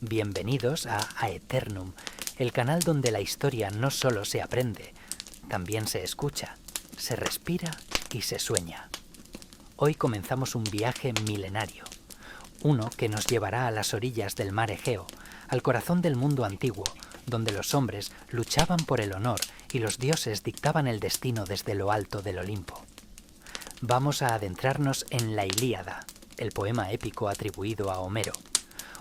Bienvenidos a Aeternum, el canal donde la historia no solo se aprende, también se escucha, se respira y se sueña. Hoy comenzamos un viaje milenario, uno que nos llevará a las orillas del mar Egeo, al corazón del mundo antiguo, donde los hombres luchaban por el honor y los dioses dictaban el destino desde lo alto del Olimpo. Vamos a adentrarnos en la Ilíada, el poema épico atribuido a Homero,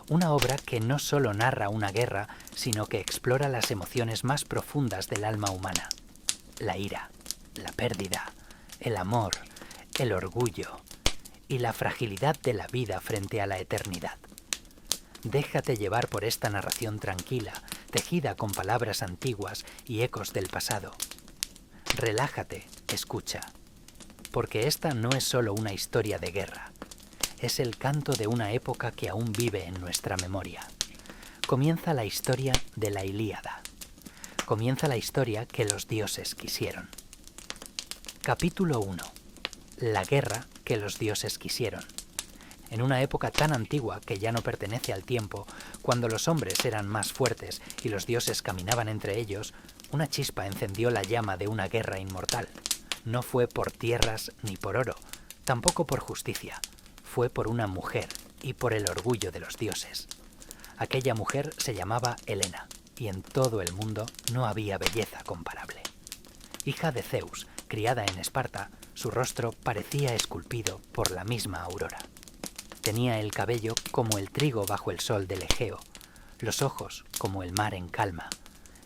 una obra que no solo narra una guerra, sino que explora las emociones más profundas del alma humana: la ira, la pérdida, el amor, el orgullo y la fragilidad de la vida frente a la eternidad. Déjate llevar por esta narración tranquila, tejida con palabras antiguas y ecos del pasado. Relájate, escucha, porque esta no es solo una historia de guerra, es el canto de una época que aún vive en nuestra memoria. Comienza la historia de la Ilíada. Comienza la historia que los dioses quisieron. Capítulo 1. La guerra que los dioses quisieron. En una época tan antigua que ya no pertenece al tiempo, cuando los hombres eran más fuertes y los dioses caminaban entre ellos, una chispa encendió la llama de una guerra inmortal. No fue por tierras ni por oro, tampoco por justicia. Fue por una mujer y por el orgullo de los dioses. Aquella mujer se llamaba Helena, y en todo el mundo no había belleza comparable. Hija de Zeus, criada en Esparta, su rostro parecía esculpido por la misma aurora. Tenía el cabello como el trigo bajo el sol del Egeo, los ojos como el mar en calma,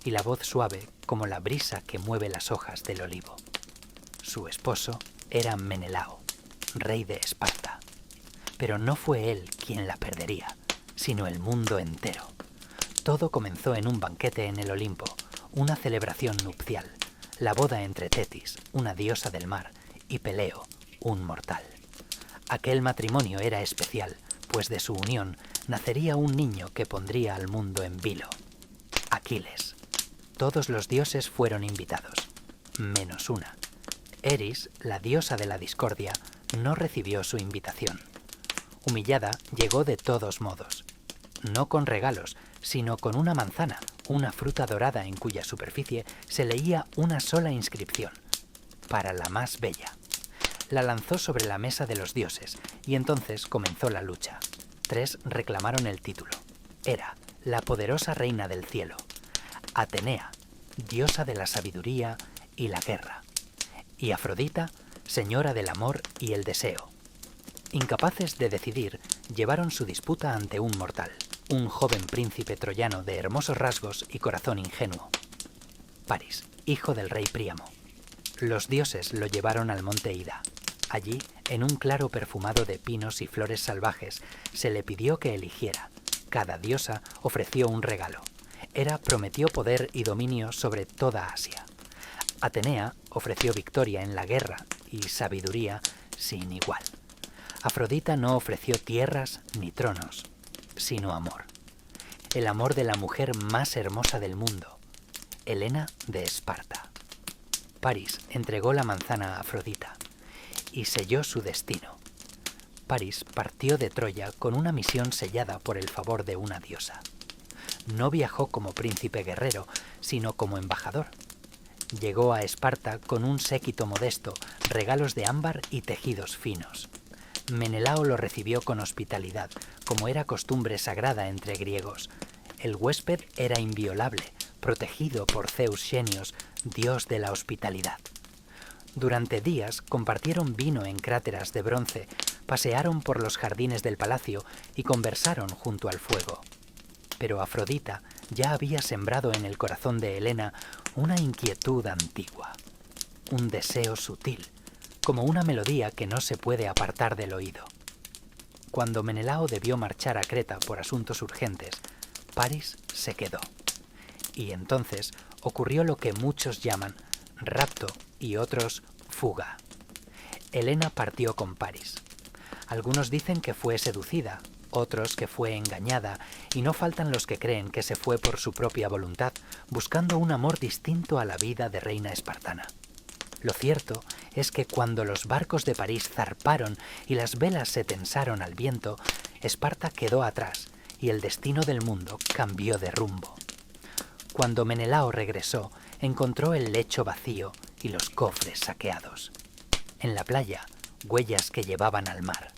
y la voz suave como la brisa que mueve las hojas del olivo. Su esposo era Menelao, rey de Esparta. Pero no fue él quien la perdería, sino el mundo entero. Todo comenzó en un banquete en el Olimpo, una celebración nupcial, la boda entre Tetis, una diosa del mar, y Peleo, un mortal. Aquel matrimonio era especial, pues de su unión nacería un niño que pondría al mundo en vilo: Aquiles. Todos los dioses fueron invitados, menos una. Eris, la diosa de la discordia, no recibió su invitación. Humillada, llegó de todos modos, no con regalos, sino con una manzana, una fruta dorada en cuya superficie se leía una sola inscripción: para la más bella. La lanzó sobre la mesa de los dioses, y entonces comenzó la lucha. 3 reclamaron el título. Hera, la poderosa reina del cielo; Atenea, diosa de la sabiduría y la guerra; y Afrodita, señora del amor y el deseo. Incapaces de decidir, llevaron su disputa ante un mortal, un joven príncipe troyano de hermosos rasgos y corazón ingenuo: Paris, hijo del rey Príamo. Los dioses lo llevaron al monte Ida. Allí, en un claro perfumado de pinos y flores salvajes, se le pidió que eligiera. Cada diosa ofreció un regalo. Hera prometió poder y dominio sobre toda Asia. Atenea ofreció victoria en la guerra y sabiduría sin igual. Afrodita no ofreció tierras ni tronos, sino amor. El amor de la mujer más hermosa del mundo, Helena de Esparta. Paris entregó la manzana a Afrodita y selló su destino. Paris partió de Troya con una misión sellada por el favor de una diosa. No viajó como príncipe guerrero, sino como embajador. Llegó a Esparta con un séquito modesto, regalos de ámbar y tejidos finos. Menelao lo recibió con hospitalidad, como era costumbre sagrada entre griegos. El huésped era inviolable, protegido por Zeus Xenios, dios de la hospitalidad. Durante días compartieron vino en cráteras de bronce, pasearon por los jardines del palacio y conversaron junto al fuego. Pero Afrodita ya había sembrado en el corazón de Helena una inquietud antigua, un deseo sutil, como una melodía que no se puede apartar del oído. Cuando Menelao debió marchar a Creta por asuntos urgentes, Paris se quedó. Y entonces ocurrió lo que muchos llaman rapto y otros fuga. Helena partió con Paris. Algunos dicen que fue seducida, otros que fue engañada, y no faltan los que creen que se fue por su propia voluntad, buscando un amor distinto a la vida de reina espartana. Lo cierto es que cuando los barcos de París zarparon y las velas se tensaron al viento, Esparta quedó atrás y el destino del mundo cambió de rumbo. Cuando Menelao regresó, encontró el lecho vacío y los cofres saqueados. En la playa, huellas que llevaban al mar.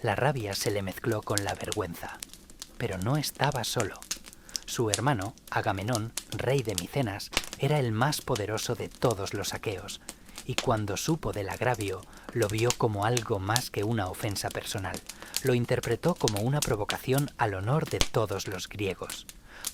La rabia se le mezcló con la vergüenza. Pero no estaba solo. Su hermano, Agamenón, rey de Micenas, era el más poderoso de todos los aqueos, y cuando supo del agravio, lo vio como algo más que una ofensa personal. Lo interpretó como una provocación al honor de todos los griegos.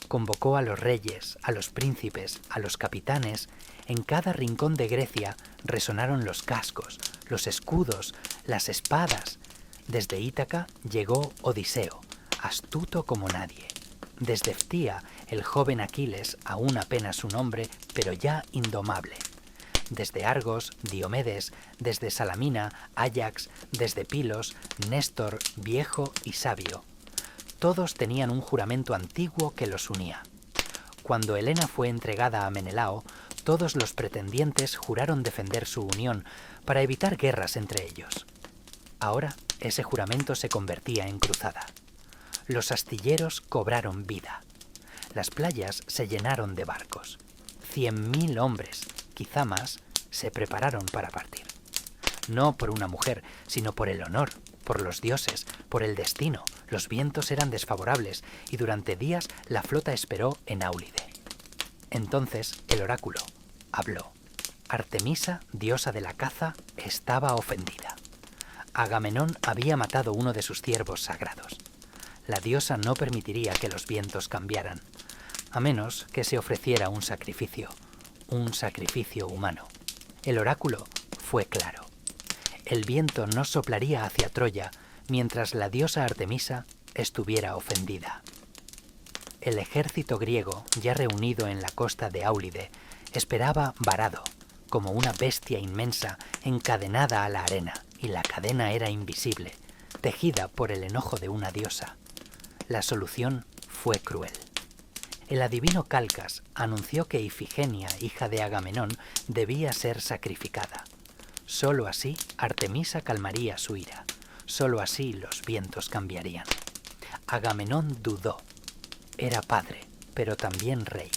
Convocó a los reyes, a los príncipes, a los capitanes. En cada rincón de Grecia resonaron los cascos, los escudos, las espadas. Desde Ítaca llegó Odiseo, astuto como nadie. Desde Ftía, el joven Aquiles, aún apenas un hombre, pero ya indomable. Desde Argos, Diomedes, desde Salamina, Áyax, desde Pilos, Néstor, viejo y sabio. Todos tenían un juramento antiguo que los unía. Cuando Helena fue entregada a Menelao, todos los pretendientes juraron defender su unión para evitar guerras entre ellos. Ahora ese juramento se convertía en cruzada. Los astilleros cobraron vida. Las playas se llenaron de barcos. 100.000 hombres, quizá más, se prepararon para partir. No por una mujer, sino por el honor, por los dioses, por el destino. Los vientos eran desfavorables y durante días la flota esperó en Áulide. Entonces el oráculo habló. Artemisa, diosa de la caza, estaba ofendida. Agamenón había matado uno de sus ciervos sagrados. La diosa no permitiría que los vientos cambiaran, a menos que se ofreciera un sacrificio humano. El oráculo fue claro. El viento no soplaría hacia Troya mientras la diosa Artemisa estuviera ofendida. El ejército griego, ya reunido en la costa de Áulide, esperaba varado, como una bestia inmensa encadenada a la arena, y la cadena era invisible, tejida por el enojo de una diosa. La solución fue cruel. El adivino Calcas anunció que Ifigenia, hija de Agamenón, debía ser sacrificada. Solo así Artemisa calmaría su ira. Solo así los vientos cambiarían. Agamenón dudó. Era padre, pero también rey.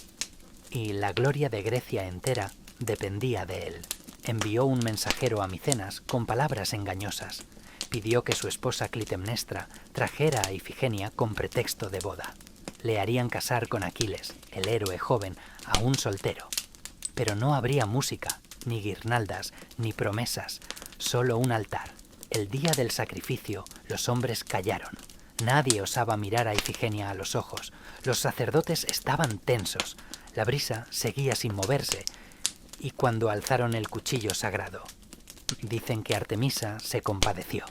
Y la gloria de Grecia entera dependía de él. Envió un mensajero a Micenas con palabras engañosas. Pidió que su esposa Clitemnestra trajera a Ifigenia con pretexto de boda. Le harían casar con Aquiles, el héroe joven, aún soltero. Pero no habría música, ni guirnaldas, ni promesas, solo un altar. El día del sacrificio, los hombres callaron. Nadie osaba mirar a Ifigenia a los ojos. Los sacerdotes estaban tensos. La brisa seguía sin moverse. Y cuando alzaron el cuchillo sagrado, dicen que Artemisa se compadeció.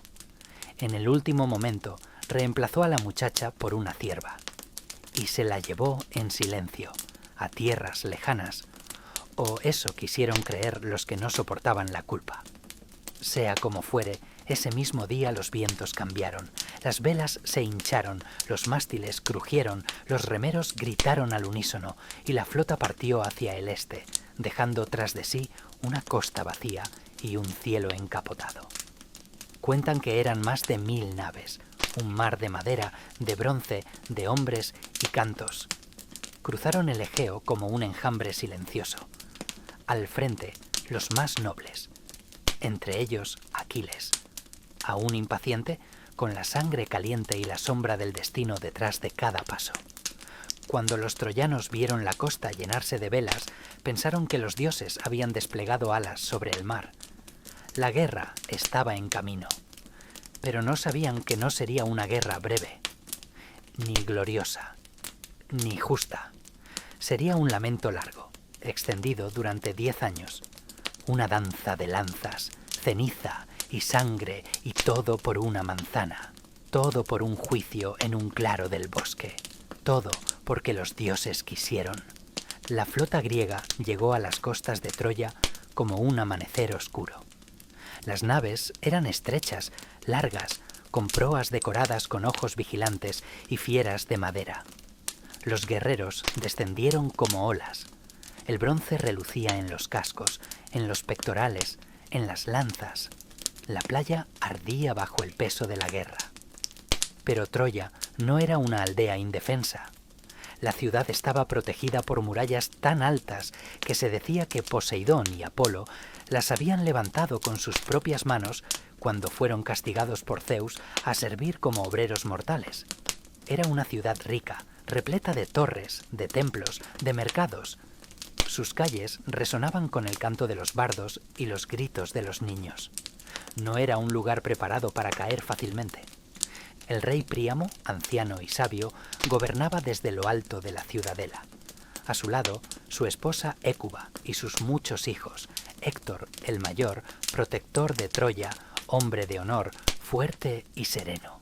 En el último momento, reemplazó a la muchacha por una cierva. Y se la llevó en silencio, a tierras lejanas, o eso quisieron creer los que no soportaban la culpa. Sea como fuere, ese mismo día los vientos cambiaron, las velas se hincharon, los mástiles crujieron, los remeros gritaron al unísono, y la flota partió hacia el este, dejando tras de sí una costa vacía y un cielo encapotado. Cuentan que eran más de 1000 naves, un mar de madera, de bronce, de hombres y cantos. Cruzaron el Egeo como un enjambre silencioso. Al frente, los más nobles, entre ellos Aquiles, aún impaciente, con la sangre caliente y la sombra del destino detrás de cada paso. Cuando los troyanos vieron la costa llenarse de velas, pensaron que los dioses habían desplegado alas sobre el mar. La guerra estaba en camino, pero no sabían que no sería una guerra breve, ni gloriosa, ni justa. Sería un lamento largo, extendido durante 10 años, una danza de lanzas, ceniza y sangre, y todo por una manzana, todo por un juicio en un claro del bosque, todo porque los dioses quisieron. La flota griega llegó a las costas de Troya como un amanecer oscuro. Las naves eran estrechas, largas, con proas decoradas con ojos vigilantes y fieras de madera. Los guerreros descendieron como olas. El bronce relucía en los cascos, en los pectorales, en las lanzas. La playa ardía bajo el peso de la guerra. Pero Troya no era una aldea indefensa. La ciudad estaba protegida por murallas tan altas que se decía que Poseidón y Apolo las habían levantado con sus propias manos cuando fueron castigados por Zeus a servir como obreros mortales. Era una ciudad rica, repleta de torres, de templos, de mercados. Sus calles resonaban con el canto de los bardos y los gritos de los niños. No era un lugar preparado para caer fácilmente. El rey Príamo, anciano y sabio, gobernaba desde lo alto de la ciudadela. A su lado, su esposa Hécuba y sus muchos hijos, Héctor, el mayor, protector de Troya, hombre de honor, fuerte y sereno.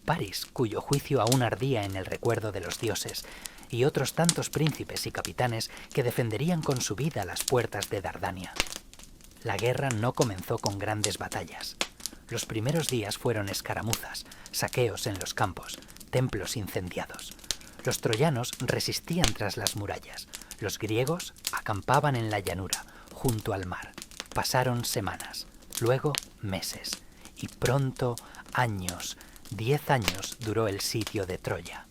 Paris, cuyo juicio aún ardía en el recuerdo de los dioses, y otros tantos príncipes y capitanes que defenderían con su vida las puertas de Dardania. La guerra no comenzó con grandes batallas. Los primeros días fueron escaramuzas, saqueos en los campos, templos incendiados. Los troyanos resistían tras las murallas. Los griegos acampaban en la llanura, junto al mar. Pasaron semanas, luego meses, y pronto años. 10 años duró el sitio de Troya.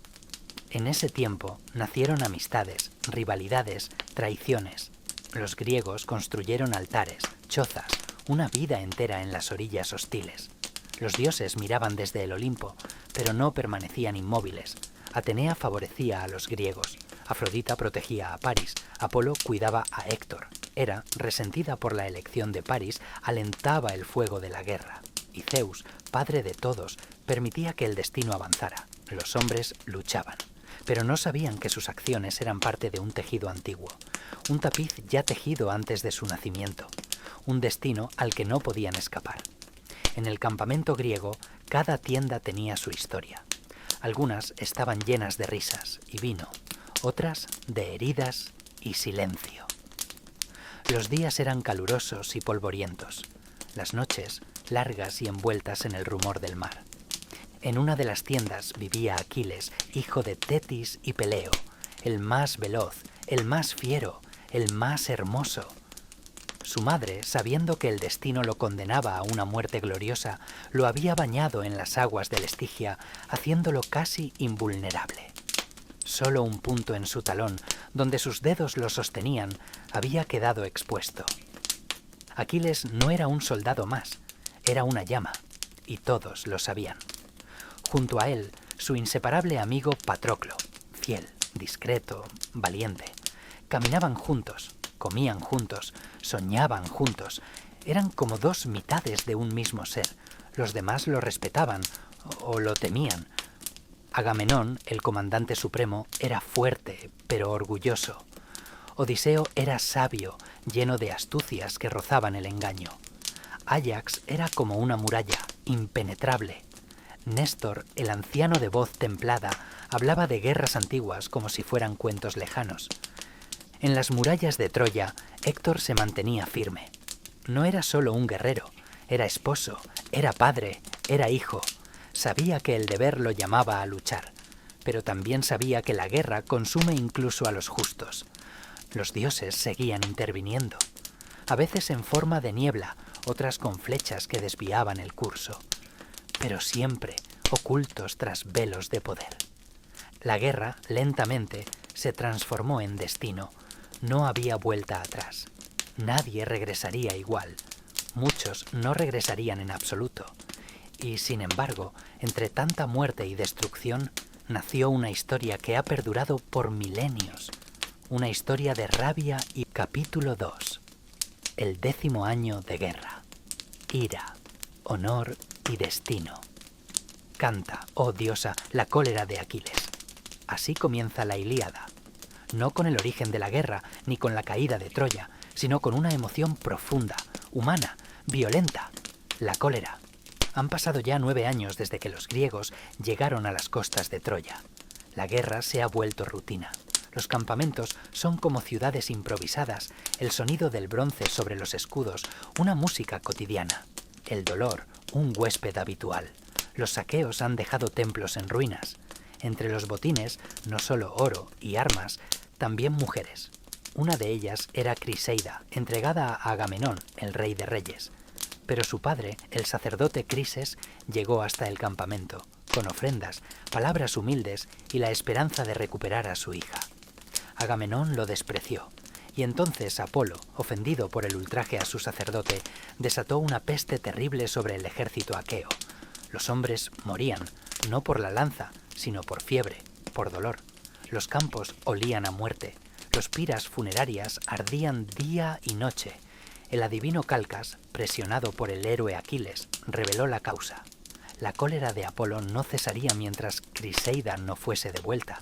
En ese tiempo nacieron amistades, rivalidades, traiciones. Los griegos construyeron altares, chozas, una vida entera en las orillas hostiles. Los dioses miraban desde el Olimpo, pero no permanecían inmóviles. Atenea favorecía a los griegos, Afrodita protegía a Paris, Apolo cuidaba a Héctor. Hera, resentida por la elección de Paris, alentaba el fuego de la guerra. Y Zeus, padre de todos, permitía que el destino avanzara. Los hombres luchaban, pero no sabían que sus acciones eran parte de un tejido antiguo, un tapiz ya tejido antes de su nacimiento, un destino al que no podían escapar. En el campamento griego, cada tienda tenía su historia. Algunas estaban llenas de risas y vino, otras de heridas y silencio. Los días eran calurosos y polvorientos, las noches largas y envueltas en el rumor del mar. En una de las tiendas vivía Aquiles, hijo de Tetis y Peleo, el más veloz, el más fiero, el más hermoso. Su madre, sabiendo que el destino lo condenaba a una muerte gloriosa, lo había bañado en las aguas del Estigia, haciéndolo casi invulnerable. Solo un punto en su talón, donde sus dedos lo sostenían, había quedado expuesto. Aquiles no era un soldado más, era una llama, y todos lo sabían. Junto a él, su inseparable amigo Patroclo, fiel, discreto, valiente. Caminaban juntos, comían juntos, soñaban juntos. Eran como dos mitades de un mismo ser. Los demás lo respetaban o lo temían. Agamenón, el comandante supremo, era fuerte, pero orgulloso. Odiseo era sabio, lleno de astucias que rozaban el engaño. Áyax era como una muralla, impenetrable. Néstor, el anciano de voz templada, hablaba de guerras antiguas como si fueran cuentos lejanos. En las murallas de Troya, Héctor se mantenía firme. No era solo un guerrero, era esposo, era padre, era hijo. Sabía que el deber lo llamaba a luchar, pero también sabía que la guerra consume incluso a los justos. Los dioses seguían interviniendo, a veces en forma de niebla, otras con flechas que desviaban el curso, pero siempre ocultos tras velos de poder. La guerra, lentamente, se transformó en destino. No había vuelta atrás. Nadie regresaría igual. Muchos no regresarían en absoluto. Y, sin embargo, entre tanta muerte y destrucción, nació una historia que ha perdurado por milenios. Una historia de rabia y capítulo 2. El 10º año de guerra. Ira, honor y destino. Canta, oh diosa, la cólera de Aquiles. Así comienza la Ilíada. No con el origen de la guerra, ni con la caída de Troya, sino con una emoción profunda, humana, violenta, la cólera. Han pasado ya 9 años desde que los griegos llegaron a las costas de Troya. La guerra se ha vuelto rutina. Los campamentos son como ciudades improvisadas, el sonido del bronce sobre los escudos, una música cotidiana. El dolor, un huésped habitual. Los saqueos han dejado templos en ruinas. Entre los botines, no solo oro y armas, también mujeres. Una de ellas era Criseida, entregada a Agamenón, el rey de reyes. Pero su padre, el sacerdote Crises, llegó hasta el campamento. con ofrendas, palabras humildes y la esperanza de recuperar a su hija. Agamenón lo despreció, y entonces Apolo, ofendido por el ultraje a su sacerdote, desató una peste terrible sobre el ejército aqueo. Los hombres morían, no por la lanza, sino por fiebre, por dolor. Los campos olían a muerte, los piras funerarias ardían día y noche. El adivino Calcas, presionado por el héroe Aquiles, reveló la causa. La cólera de Apolo no cesaría mientras Criseida no fuese devuelta.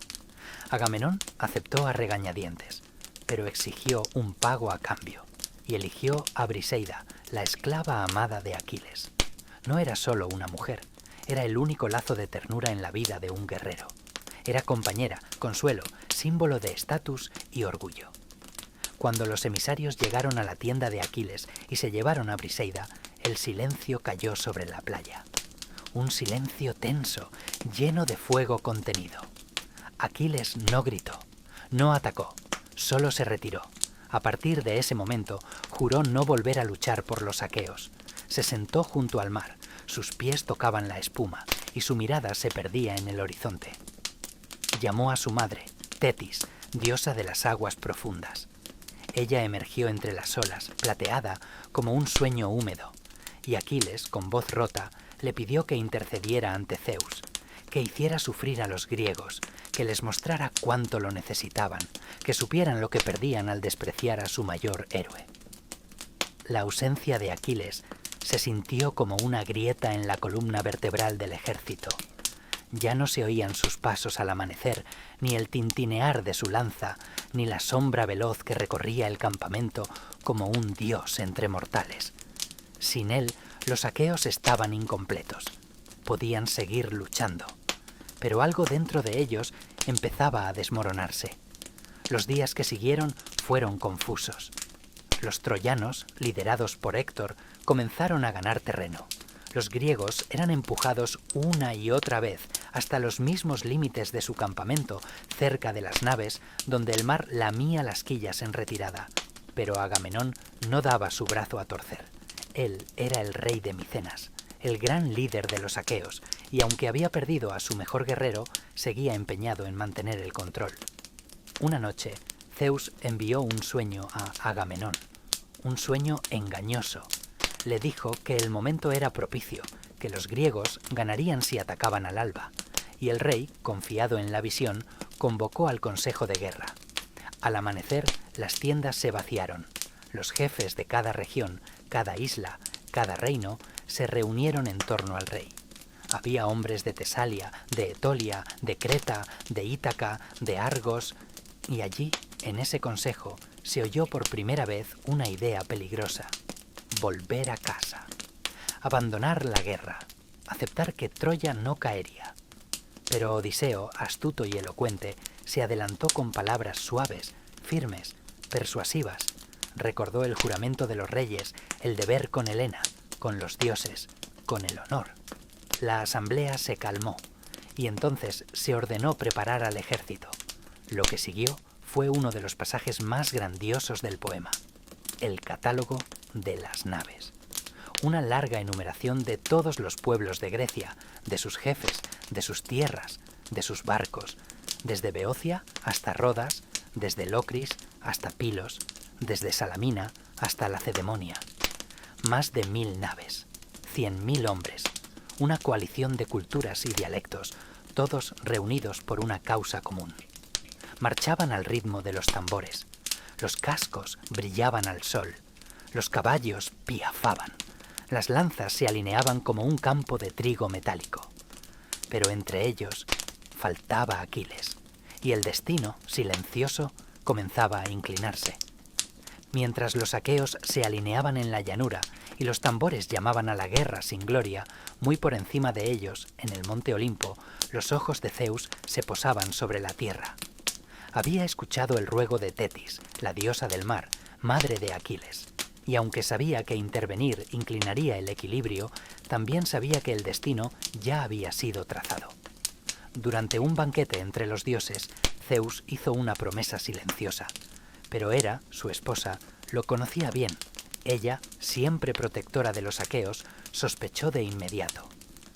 Agamenón aceptó a regañadientes, pero exigió un pago a cambio, y eligió a Briseida, la esclava amada de Aquiles. No era solo una mujer, era el único lazo de ternura en la vida de un guerrero. Era compañera, consuelo, símbolo de estatus y orgullo. Cuando los emisarios llegaron a la tienda de Aquiles y se llevaron a Briseida, el silencio cayó sobre la playa. Un silencio tenso, lleno de fuego contenido. Aquiles no gritó, no atacó, solo se retiró. A partir de ese momento, juró no volver a luchar por los aqueos. Se sentó junto al mar, sus pies tocaban la espuma y su mirada se perdía en el horizonte. Llamó a su madre, Tetis, diosa de las aguas profundas. Ella emergió entre las olas, plateada como un sueño húmedo, y Aquiles, con voz rota, le pidió que intercediera ante Zeus, que hiciera sufrir a los griegos, que les mostrara cuánto lo necesitaban, que supieran lo que perdían al despreciar a su mayor héroe. La ausencia de Aquiles se sintió como una grieta en la columna vertebral del ejército. Ya no se oían sus pasos al amanecer, ni el tintinear de su lanza, ni la sombra veloz que recorría el campamento como un dios entre mortales. Sin él, los aqueos estaban incompletos. Podían seguir luchando, pero algo dentro de ellos empezaba a desmoronarse. Los días que siguieron fueron confusos. Los troyanos, liderados por Héctor, comenzaron a ganar terreno. Los griegos eran empujados una y otra vez hasta los mismos límites de su campamento, cerca de las naves, donde el mar lamía las quillas en retirada. Pero Agamenón no daba su brazo a torcer. Él era el rey de Micenas, el gran líder de los aqueos, y aunque había perdido a su mejor guerrero, seguía empeñado en mantener el control. Una noche, Zeus envió un sueño a Agamenón, un sueño engañoso. Le dijo que el momento era propicio, que los griegos ganarían si atacaban al alba, y el rey, confiado en la visión, convocó al consejo de guerra. Al amanecer, las tiendas se vaciaron. Los jefes de cada región, cada isla, cada reino, se reunieron en torno al rey. Había hombres de Tesalia, de Etolia, de Creta, de Ítaca, de Argos, y allí, en ese consejo, se oyó por primera vez una idea peligrosa: volver a casa, abandonar la guerra, aceptar que Troya no caería. Pero Odiseo, astuto y elocuente, se adelantó con palabras suaves, firmes, persuasivas. Recordó el juramento de los reyes, el deber con Helena, con los dioses, con el honor. La asamblea se calmó, y entonces se ordenó preparar al ejército. Lo que siguió fue uno de los pasajes más grandiosos del poema: el catálogo de las naves. Una larga enumeración de todos los pueblos de Grecia, de sus jefes, de sus tierras, de sus barcos, desde Beocia hasta Rodas, desde Locris hasta Pilos, desde Salamina hasta Lacedemonia. Más de 1000 naves, 100.000 hombres, una coalición de culturas y dialectos, todos reunidos por una causa común. Marchaban al ritmo de los tambores, los cascos brillaban al sol, los caballos piafaban, las lanzas se alineaban como un campo de trigo metálico. Pero entre ellos faltaba Aquiles, y el destino, silencioso, comenzaba a inclinarse. Mientras los aqueos se alineaban en la llanura y los tambores llamaban a la guerra sin gloria, muy por encima de ellos, en el monte Olimpo, los ojos de Zeus se posaban sobre la tierra. Había escuchado el ruego de Tetis, la diosa del mar, madre de Aquiles, y aunque sabía que intervenir inclinaría el equilibrio, también sabía que el destino ya había sido trazado. Durante un banquete entre los dioses, Zeus hizo una promesa silenciosa, pero Hera, su esposa, lo conocía bien. Ella, siempre protectora de los aqueos, sospechó de inmediato.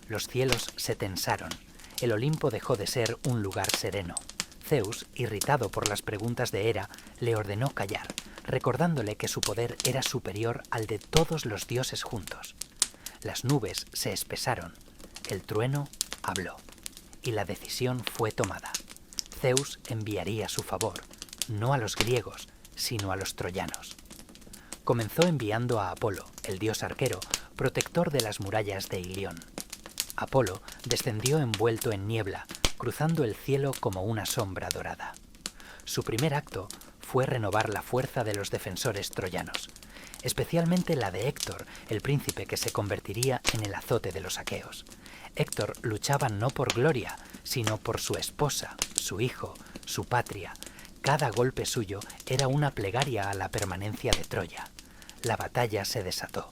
Los cielos se tensaron, el Olimpo dejó de ser un lugar sereno. Zeus, irritado por las preguntas de Hera, le ordenó callar, recordándole que su poder era superior al de todos los dioses juntos. Las nubes se espesaron, el trueno habló, y la decisión fue tomada. Zeus enviaría su favor, no a los griegos, sino a los troyanos. Comenzó enviando a Apolo, el dios arquero, protector de las murallas de Ilión. Apolo descendió envuelto en niebla, cruzando el cielo como una sombra dorada. Su primer acto fue renovar la fuerza de los defensores troyanos, especialmente la de Héctor, el príncipe que se convertiría en el azote de los aqueos. Héctor luchaba no por gloria, sino por su esposa, su hijo, su patria. Cada golpe suyo era una plegaria a la permanencia de Troya. La batalla se desató.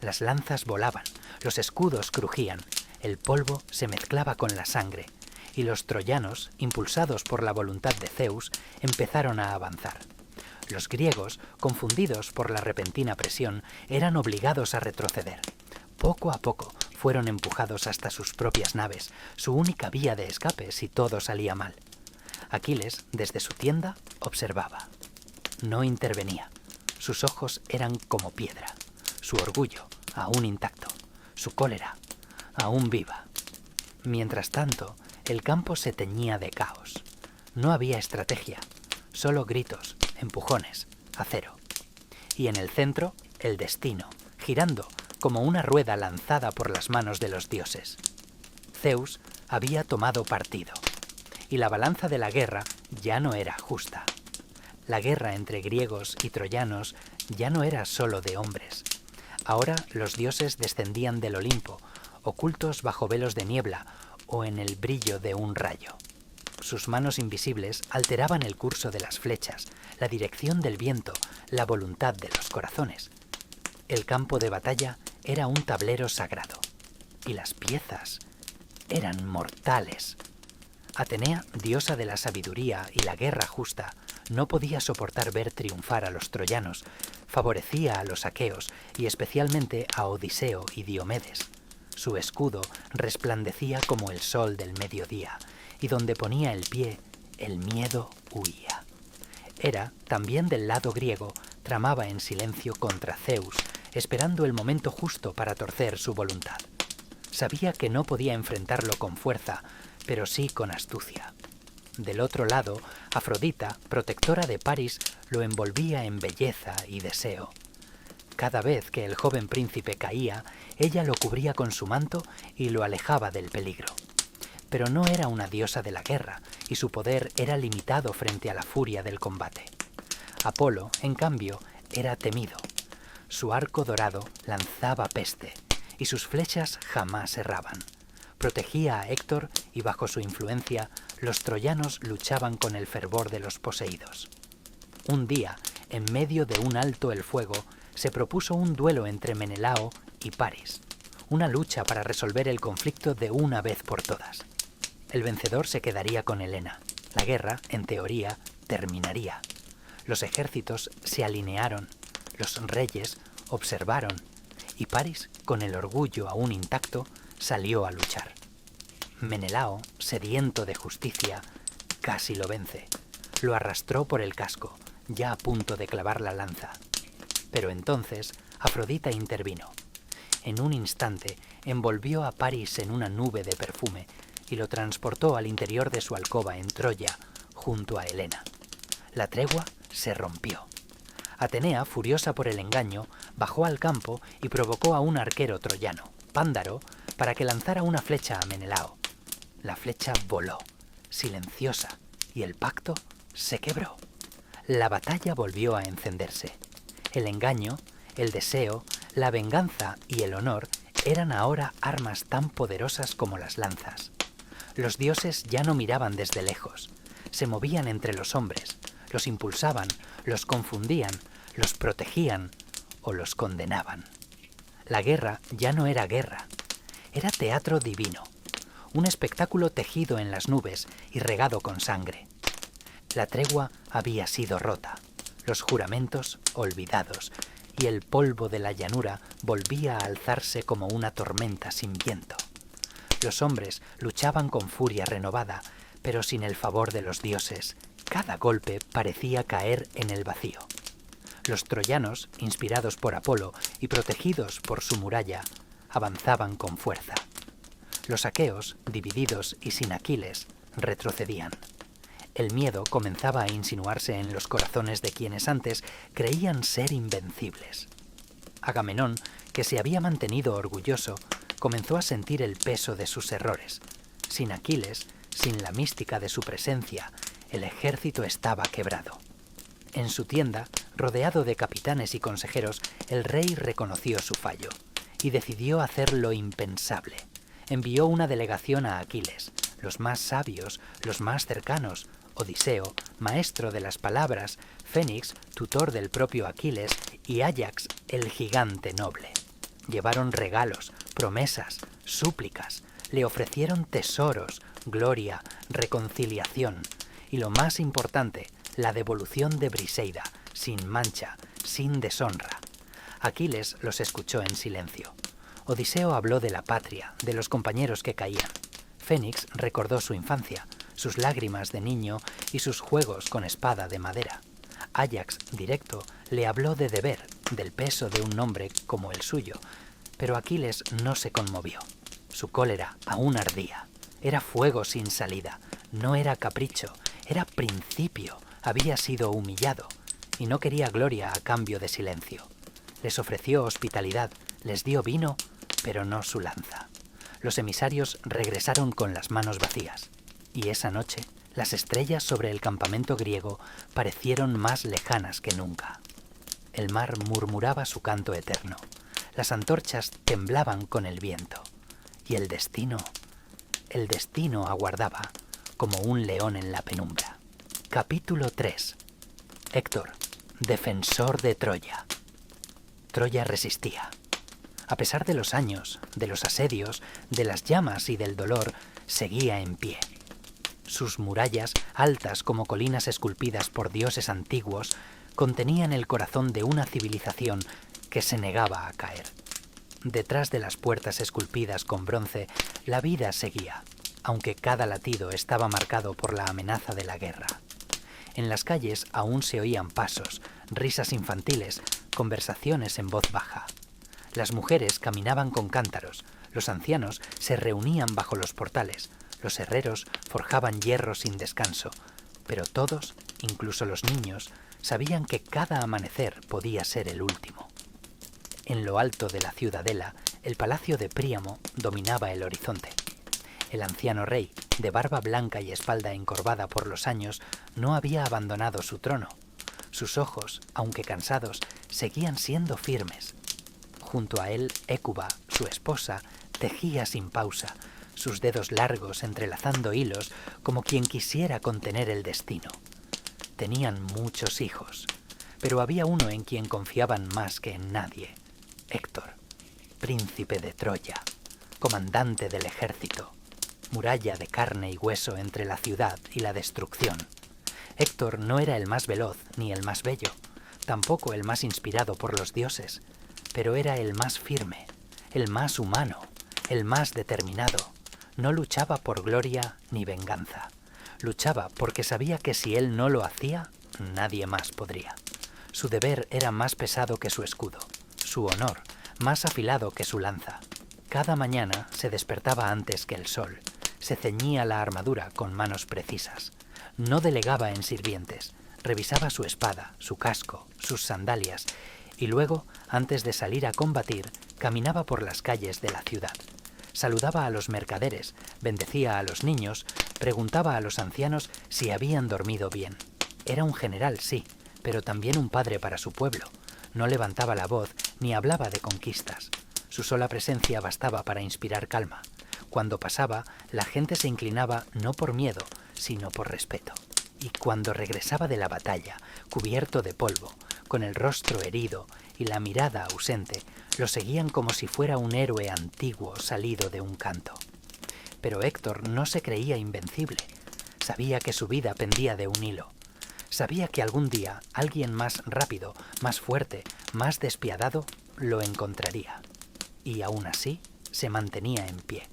Las lanzas volaban, los escudos crujían, el polvo se mezclaba con la sangre, y los troyanos, impulsados por la voluntad de Zeus, empezaron a avanzar. Los griegos, confundidos por la repentina presión, eran obligados a retroceder. Poco a poco fueron empujados hasta sus propias naves, su única vía de escape si todo salía mal. Aquiles, desde su tienda, observaba. No intervenía. Sus ojos eran como piedra. Su orgullo, aún intacto. Su cólera, aún viva. Mientras tanto, el campo se teñía de caos. No había estrategia, solo gritos, empujones, acero. Y en el centro, el destino, girando como una rueda lanzada por las manos de los dioses. Zeus había tomado partido, y la balanza de la guerra ya no era justa. La guerra entre griegos y troyanos ya no era solo de hombres. Ahora los dioses descendían del Olimpo, ocultos bajo velos de niebla o en el brillo de un rayo. Sus manos invisibles alteraban el curso de las flechas, la dirección del viento, la voluntad de los corazones. El campo de batalla era un tablero sagrado, y las piezas eran mortales. Atenea, diosa de la sabiduría y la guerra justa, no podía soportar ver triunfar a los troyanos, favorecía a los aqueos y especialmente a Odiseo y Diomedes. Su escudo resplandecía como el sol del mediodía, y donde ponía el pie, el miedo huía. Hera, también del lado griego, tramaba en silencio contra Zeus, esperando el momento justo para torcer su voluntad. Sabía que no podía enfrentarlo con fuerza, pero sí con astucia. Del otro lado, Afrodita, protectora de Paris, lo envolvía en belleza y deseo. Cada vez que el joven príncipe caía, ella lo cubría con su manto y lo alejaba del peligro. Pero no era una diosa de la guerra, y su poder era limitado frente a la furia del combate. Apolo, en cambio, era temido. Su arco dorado lanzaba peste, y sus flechas jamás erraban. Protegía a Héctor y bajo su influencia los troyanos luchaban con el fervor de los poseídos. Un día, en medio de un alto el fuego, se propuso un duelo entre Menelao y Paris, una lucha para resolver el conflicto de una vez por todas. El vencedor se quedaría con Helena. La guerra, en teoría, terminaría. Los ejércitos se alinearon, los reyes observaron, y Paris, con el orgullo aún intacto, salió a luchar. Menelao, sediento de justicia, casi lo vence. Lo arrastró por el casco, ya a punto de clavar la lanza. Pero entonces Afrodita intervino. En un instante envolvió a Paris en una nube de perfume y lo transportó al interior de su alcoba en Troya, junto a Helena. La tregua se rompió. Atenea, furiosa por el engaño, bajó al campo y provocó a un arquero troyano, Pándaro, para que lanzara una flecha a Menelao. La flecha voló, silenciosa, y el pacto se quebró. La batalla volvió a encenderse. El engaño, el deseo, la venganza y el honor eran ahora armas tan poderosas como las lanzas. Los dioses ya no miraban desde lejos, se movían entre los hombres, los impulsaban, los confundían, los protegían o los condenaban. La guerra ya no era guerra, era teatro divino, un espectáculo tejido en las nubes y regado con sangre. La tregua había sido rota, los juramentos olvidados, y el polvo de la llanura volvía a alzarse como una tormenta sin viento. Los hombres luchaban con furia renovada, pero sin el favor de los dioses. Cada golpe parecía caer en el vacío. Los troyanos, inspirados por Apolo y protegidos por su muralla, avanzaban con fuerza. Los aqueos, divididos y sin Aquiles, retrocedían. El miedo comenzaba a insinuarse en los corazones de quienes antes creían ser invencibles. Agamenón, que se había mantenido orgulloso, comenzó a sentir el peso de sus errores. Sin Aquiles, sin la mística de su presencia, el ejército estaba quebrado. En su tienda, rodeado de capitanes y consejeros, el rey reconoció su fallo y decidió hacer lo impensable. Envió una delegación a Aquiles, los más sabios, los más cercanos, Odiseo, maestro de las palabras, Fénix, tutor del propio Aquiles, y Áyax, el gigante noble. Llevaron regalos, promesas, súplicas, le ofrecieron tesoros, gloria, reconciliación y lo más importante, la devolución de Briseida, sin mancha, sin deshonra. Aquiles los escuchó en silencio. Odiseo habló de la patria, de los compañeros que caían. Fénix recordó su infancia, sus lágrimas de niño y sus juegos con espada de madera. Áyax, directo, le habló de deber, del peso de un nombre como el suyo, pero Aquiles no se conmovió. Su cólera aún ardía. Era fuego sin salida, no era capricho, era principio, había sido humillado y no quería gloria a cambio de silencio. Les ofreció hospitalidad, les dio vino, pero no su lanza. Los emisarios regresaron con las manos vacías. Y esa noche, las estrellas sobre el campamento griego parecieron más lejanas que nunca. El mar murmuraba su canto eterno. Las antorchas temblaban con el viento. Y el destino aguardaba como un león en la penumbra. Capítulo 3. Héctor, defensor de Troya. Troya resistía. A pesar de los años, de los asedios, de las llamas y del dolor, seguía en pie. Sus murallas, altas como colinas esculpidas por dioses antiguos, contenían el corazón de una civilización que se negaba a caer. Detrás de las puertas esculpidas con bronce, la vida seguía, aunque cada latido estaba marcado por la amenaza de la guerra. En las calles aún se oían pasos, risas infantiles, conversaciones en voz baja. Las mujeres caminaban con cántaros, los ancianos se reunían bajo los portales, los herreros forjaban hierro sin descanso, pero todos, incluso los niños, sabían que cada amanecer podía ser el último. En lo alto de la ciudadela, el palacio de Príamo dominaba el horizonte. El anciano rey, de barba blanca y espalda encorvada por los años, no había abandonado su trono. Sus ojos, aunque cansados, seguían siendo firmes. Junto a él, Hécuba, su esposa, tejía sin pausa, sus dedos largos entrelazando hilos como quien quisiera contener el destino. Tenían muchos hijos, pero había uno en quien confiaban más que en nadie: Héctor, príncipe de Troya, comandante del ejército, muralla de carne y hueso entre la ciudad y la destrucción. Héctor no era el más veloz ni el más bello, tampoco el más inspirado por los dioses, pero era el más firme, el más humano, el más determinado. No luchaba por gloria ni venganza. Luchaba porque sabía que si él no lo hacía, nadie más podría. Su deber era más pesado que su escudo, su honor más afilado que su lanza. Cada mañana se despertaba antes que el sol, se ceñía la armadura con manos precisas. No delegaba en sirvientes, revisaba su espada, su casco, sus sandalias, y luego, antes de salir a combatir, caminaba por las calles de la ciudad. Saludaba a los mercaderes, bendecía a los niños, preguntaba a los ancianos si habían dormido bien. Era un general, sí, pero también un padre para su pueblo. No levantaba la voz ni hablaba de conquistas. Su sola presencia bastaba para inspirar calma. Cuando pasaba, la gente se inclinaba no por miedo, sino por respeto. Y cuando regresaba de la batalla, cubierto de polvo, con el rostro herido y la mirada ausente, lo seguían como si fuera un héroe antiguo salido de un canto. Pero Héctor no se creía invencible. Sabía que su vida pendía de un hilo. Sabía que algún día alguien más rápido, más fuerte, más despiadado lo encontraría. Y aún así se mantenía en pie,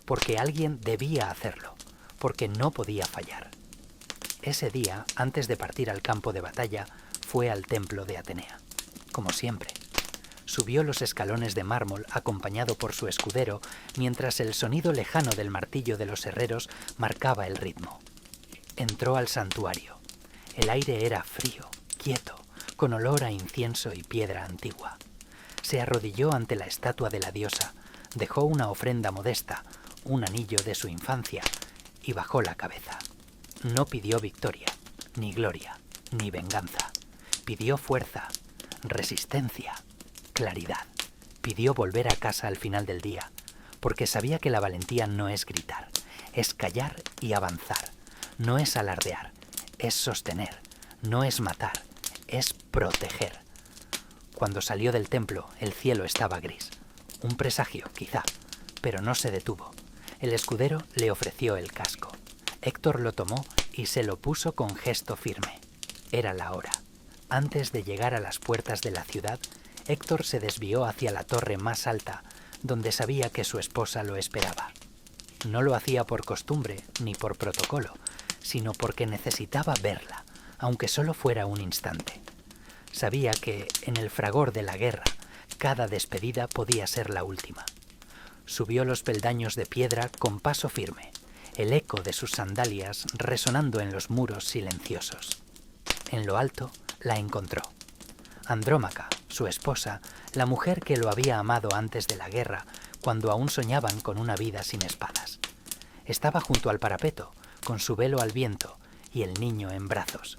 porque alguien debía hacerlo, porque no podía fallar. Ese día, antes de partir al campo de batalla, fue al templo de Atenea, como siempre. Subió los escalones de mármol acompañado por su escudero, mientras el sonido lejano del martillo de los herreros marcaba el ritmo. Entró al santuario. El aire era frío, quieto, con olor a incienso y piedra antigua. Se arrodilló ante la estatua de la diosa, dejó una ofrenda modesta, un anillo de su infancia, y bajó la cabeza. No pidió victoria, ni gloria, ni venganza. Pidió fuerza, resistencia, claridad. Pidió volver a casa al final del día, porque sabía que la valentía no es gritar, es callar y avanzar. No es alardear, es sostener. No es matar, es proteger. Cuando salió del templo, el cielo estaba gris. Un presagio, quizá, pero no se detuvo. El escudero le ofreció el casco. Héctor lo tomó y se lo puso con gesto firme. Era la hora. Antes de llegar a las puertas de la ciudad, Héctor se desvió hacia la torre más alta, donde sabía que su esposa lo esperaba. No lo hacía por costumbre ni por protocolo, sino porque necesitaba verla, aunque solo fuera un instante. Sabía que, en el fragor de la guerra, cada despedida podía ser la última. Subió los peldaños de piedra con paso firme, el eco de sus sandalias resonando en los muros silenciosos. En lo alto la encontró. Andrómaca, su esposa, la mujer que lo había amado antes de la guerra, cuando aún soñaban con una vida sin espadas. Estaba junto al parapeto, con su velo al viento y el niño en brazos.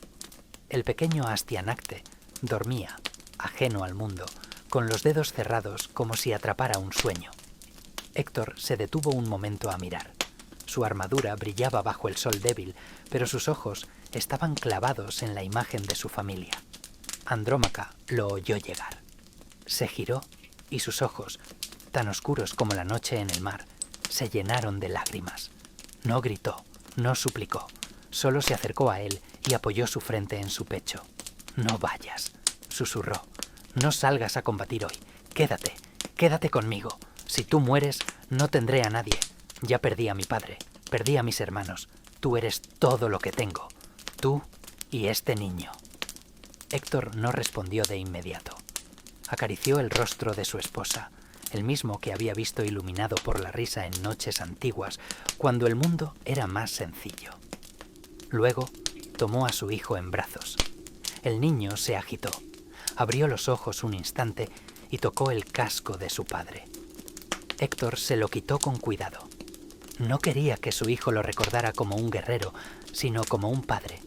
El pequeño Astianacte dormía, ajeno al mundo, con los dedos cerrados como si atrapara un sueño. Héctor se detuvo un momento a mirar. Su armadura brillaba bajo el sol débil, pero sus ojos estaban clavados en la imagen de su familia. Andrómaca lo oyó llegar. Se giró y sus ojos, tan oscuros como la noche en el mar, se llenaron de lágrimas. No gritó, no suplicó, solo se acercó a él y apoyó su frente en su pecho. «No vayas», susurró. «No salgas a combatir hoy. Quédate conmigo. Si tú mueres, no tendré a nadie. Ya perdí a mi padre, perdí a mis hermanos. Tú eres todo lo que tengo. Tú y este niño». Héctor no respondió de inmediato. Acarició el rostro de su esposa, el mismo que había visto iluminado por la risa en noches antiguas, cuando el mundo era más sencillo. Luego tomó a su hijo en brazos. El niño se agitó, abrió los ojos un instante y tocó el casco de su padre. Héctor se lo quitó con cuidado. No quería que su hijo lo recordara como un guerrero, sino como un padre.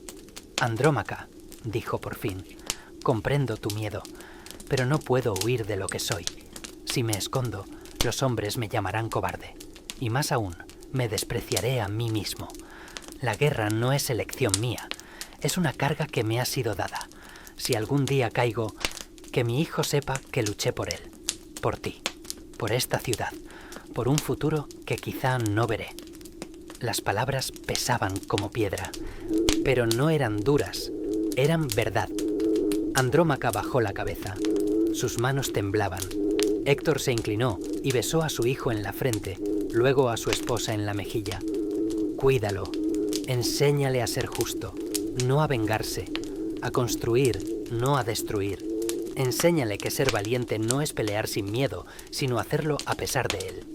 «Andrómaca», dijo por fin, «comprendo tu miedo, pero no puedo huir de lo que soy. Si me escondo, los hombres me llamarán cobarde, y más aún, me despreciaré a mí mismo. La guerra no es elección mía, es una carga que me ha sido dada. Si algún día caigo, que mi hijo sepa que luché por él, por ti, por esta ciudad, por un futuro que quizá no veré». Las palabras pesaban como piedra, pero no eran duras, eran verdad. Andrómaca bajó la cabeza. Sus manos temblaban. Héctor se inclinó y besó a su hijo en la frente, luego a su esposa en la mejilla. «Cuídalo, enséñale a ser justo, no a vengarse, a construir, no a destruir. Enséñale que ser valiente no es pelear sin miedo, sino hacerlo a pesar de él».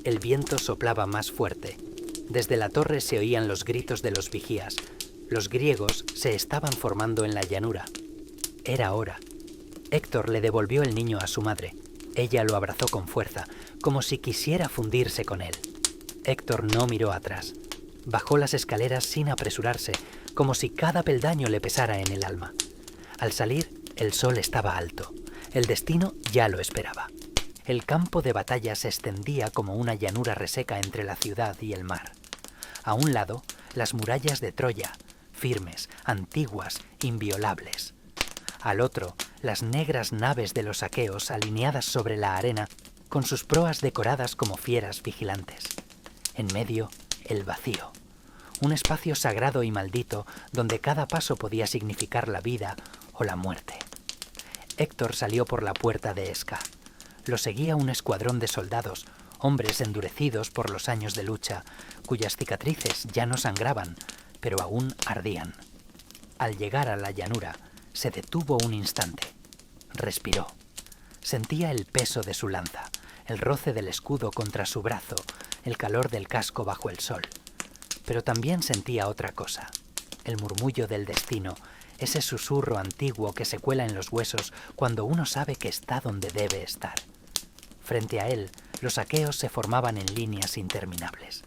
El viento soplaba más fuerte. Desde la torre se oían los gritos de los vigías. Los griegos se estaban formando en la llanura. Era hora. Héctor le devolvió el niño a su madre. Ella lo abrazó con fuerza, como si quisiera fundirse con él. Héctor no miró atrás. Bajó las escaleras sin apresurarse, como si cada peldaño le pesara en el alma. Al salir, el sol estaba alto. El destino ya lo esperaba. El campo de batalla se extendía como una llanura reseca entre la ciudad y el mar. A un lado, las murallas de Troya, firmes, antiguas, inviolables. Al otro, las negras naves de los aqueos alineadas sobre la arena, con sus proas decoradas como fieras vigilantes. En medio, el vacío. Un espacio sagrado y maldito donde cada paso podía significar la vida o la muerte. Héctor salió por la puerta de Esca. Lo seguía un escuadrón de soldados, hombres endurecidos por los años de lucha, cuyas cicatrices ya no sangraban, pero aún ardían. Al llegar a la llanura, se detuvo un instante. Respiró. Sentía el peso de su lanza, el roce del escudo contra su brazo, el calor del casco bajo el sol. Pero también sentía otra cosa, el murmullo del destino, ese susurro antiguo que se cuela en los huesos cuando uno sabe que está donde debe estar. Frente a él, los aqueos se formaban en líneas interminables.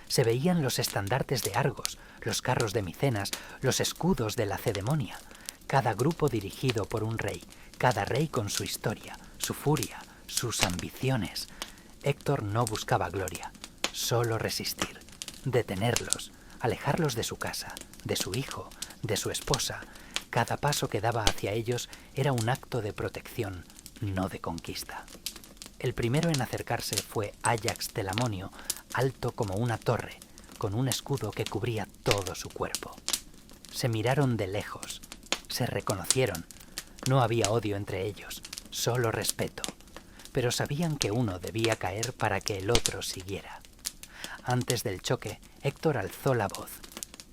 Se veían los estandartes de Argos, los carros de Micenas, los escudos de Lacedemonia, cada grupo dirigido por un rey, cada rey con su historia, su furia, sus ambiciones. Héctor no buscaba gloria, solo resistir, detenerlos, alejarlos de su casa, de su hijo, de su esposa. Cada paso que daba hacia ellos era un acto de protección, no de conquista. El primero en acercarse fue Áyax Telamonio, alto como una torre, con un escudo que cubría todo su cuerpo. Se miraron de lejos, se reconocieron. No había odio entre ellos, solo respeto, pero sabían que uno debía caer para que el otro siguiera. Antes del choque, Héctor alzó la voz,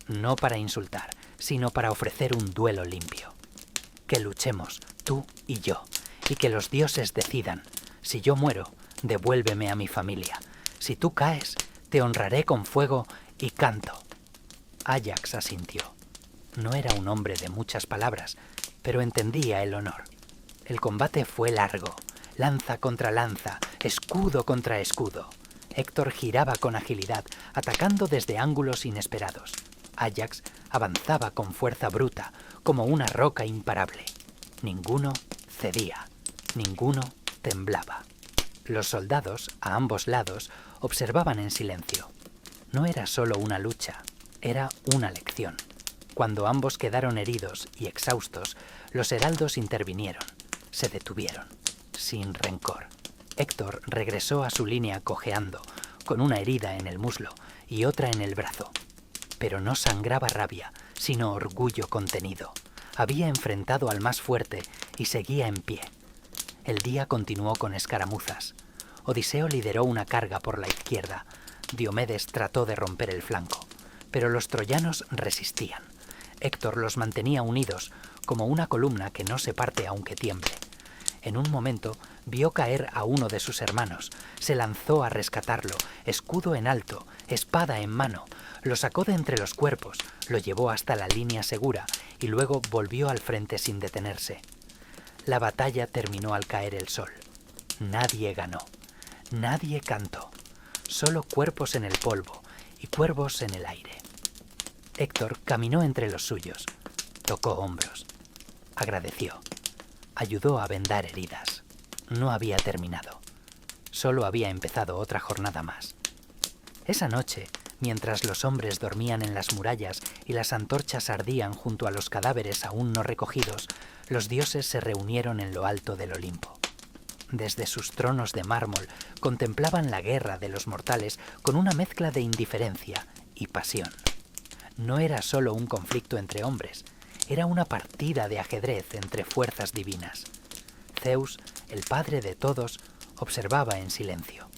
no para insultar, sino para ofrecer un duelo limpio. Que luchemos, tú y yo, y que los dioses decidan. Si yo muero, devuélveme a mi familia. Si tú caes, te honraré con fuego y canto. Áyax asintió. No era un hombre de muchas palabras, pero entendía el honor. El combate fue largo, lanza contra lanza, escudo contra escudo. Héctor giraba con agilidad, atacando desde ángulos inesperados. Áyax avanzaba con fuerza bruta, como una roca imparable. Ninguno cedía, ninguno temblaba. Los soldados, a ambos lados, observaban en silencio. No era solo una lucha, era una lección. Cuando ambos quedaron heridos y exhaustos, los heraldos intervinieron, se detuvieron, sin rencor. Héctor regresó a su línea cojeando, con una herida en el muslo y otra en el brazo. Pero no sangraba rabia, sino orgullo contenido. Había enfrentado al más fuerte y seguía en pie. El día continuó con escaramuzas. Odiseo lideró una carga por la izquierda. Diomedes trató de romper el flanco, pero los troyanos resistían. Héctor los mantenía unidos, como una columna que no se parte aunque tiemble. En un momento vio caer a uno de sus hermanos, se lanzó a rescatarlo, escudo en alto, espada en mano, lo sacó de entre los cuerpos, lo llevó hasta la línea segura y luego volvió al frente sin detenerse. La batalla terminó al caer el sol. Nadie ganó, nadie cantó, solo cuerpos en el polvo y cuervos en el aire. Héctor caminó entre los suyos, tocó hombros, agradeció, ayudó a vendar heridas. No había terminado, solo había empezado otra jornada más. Esa noche, mientras los hombres dormían en las murallas y las antorchas ardían junto a los cadáveres aún no recogidos, los dioses se reunieron en lo alto del Olimpo. Desde sus tronos de mármol contemplaban la guerra de los mortales con una mezcla de indiferencia y pasión. No era solo un conflicto entre hombres, era una partida de ajedrez entre fuerzas divinas. Zeus, el padre de todos, observaba en silencio.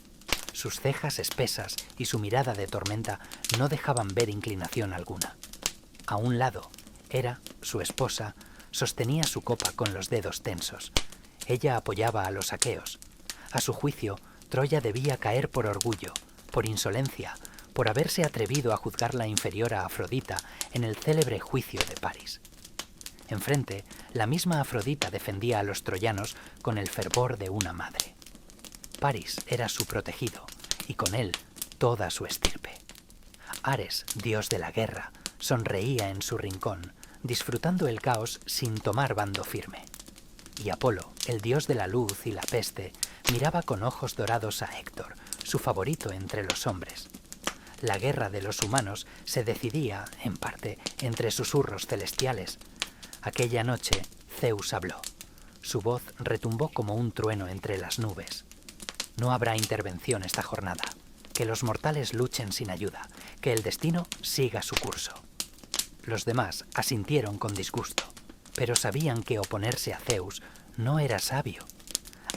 Sus cejas espesas y su mirada de tormenta no dejaban ver inclinación alguna. A un lado, Hera, su esposa, sostenía su copa con los dedos tensos. Ella apoyaba a los aqueos. A su juicio, Troya debía caer por orgullo, por insolencia, por haberse atrevido a juzgarla inferior a Afrodita en el célebre juicio de París. Enfrente, la misma Afrodita defendía a los troyanos con el fervor de una madre. París era su protegido, y con él toda su estirpe. Ares, dios de la guerra, sonreía en su rincón, disfrutando el caos sin tomar bando firme. Y Apolo, el dios de la luz y la peste, miraba con ojos dorados a Héctor, su favorito entre los hombres. La guerra de los humanos se decidía, en parte, entre susurros celestiales. Aquella noche, Zeus habló. Su voz retumbó como un trueno entre las nubes. No habrá intervención esta jornada. Que los mortales luchen sin ayuda, que el destino siga su curso. Los demás asintieron con disgusto, pero sabían que oponerse a Zeus no era sabio.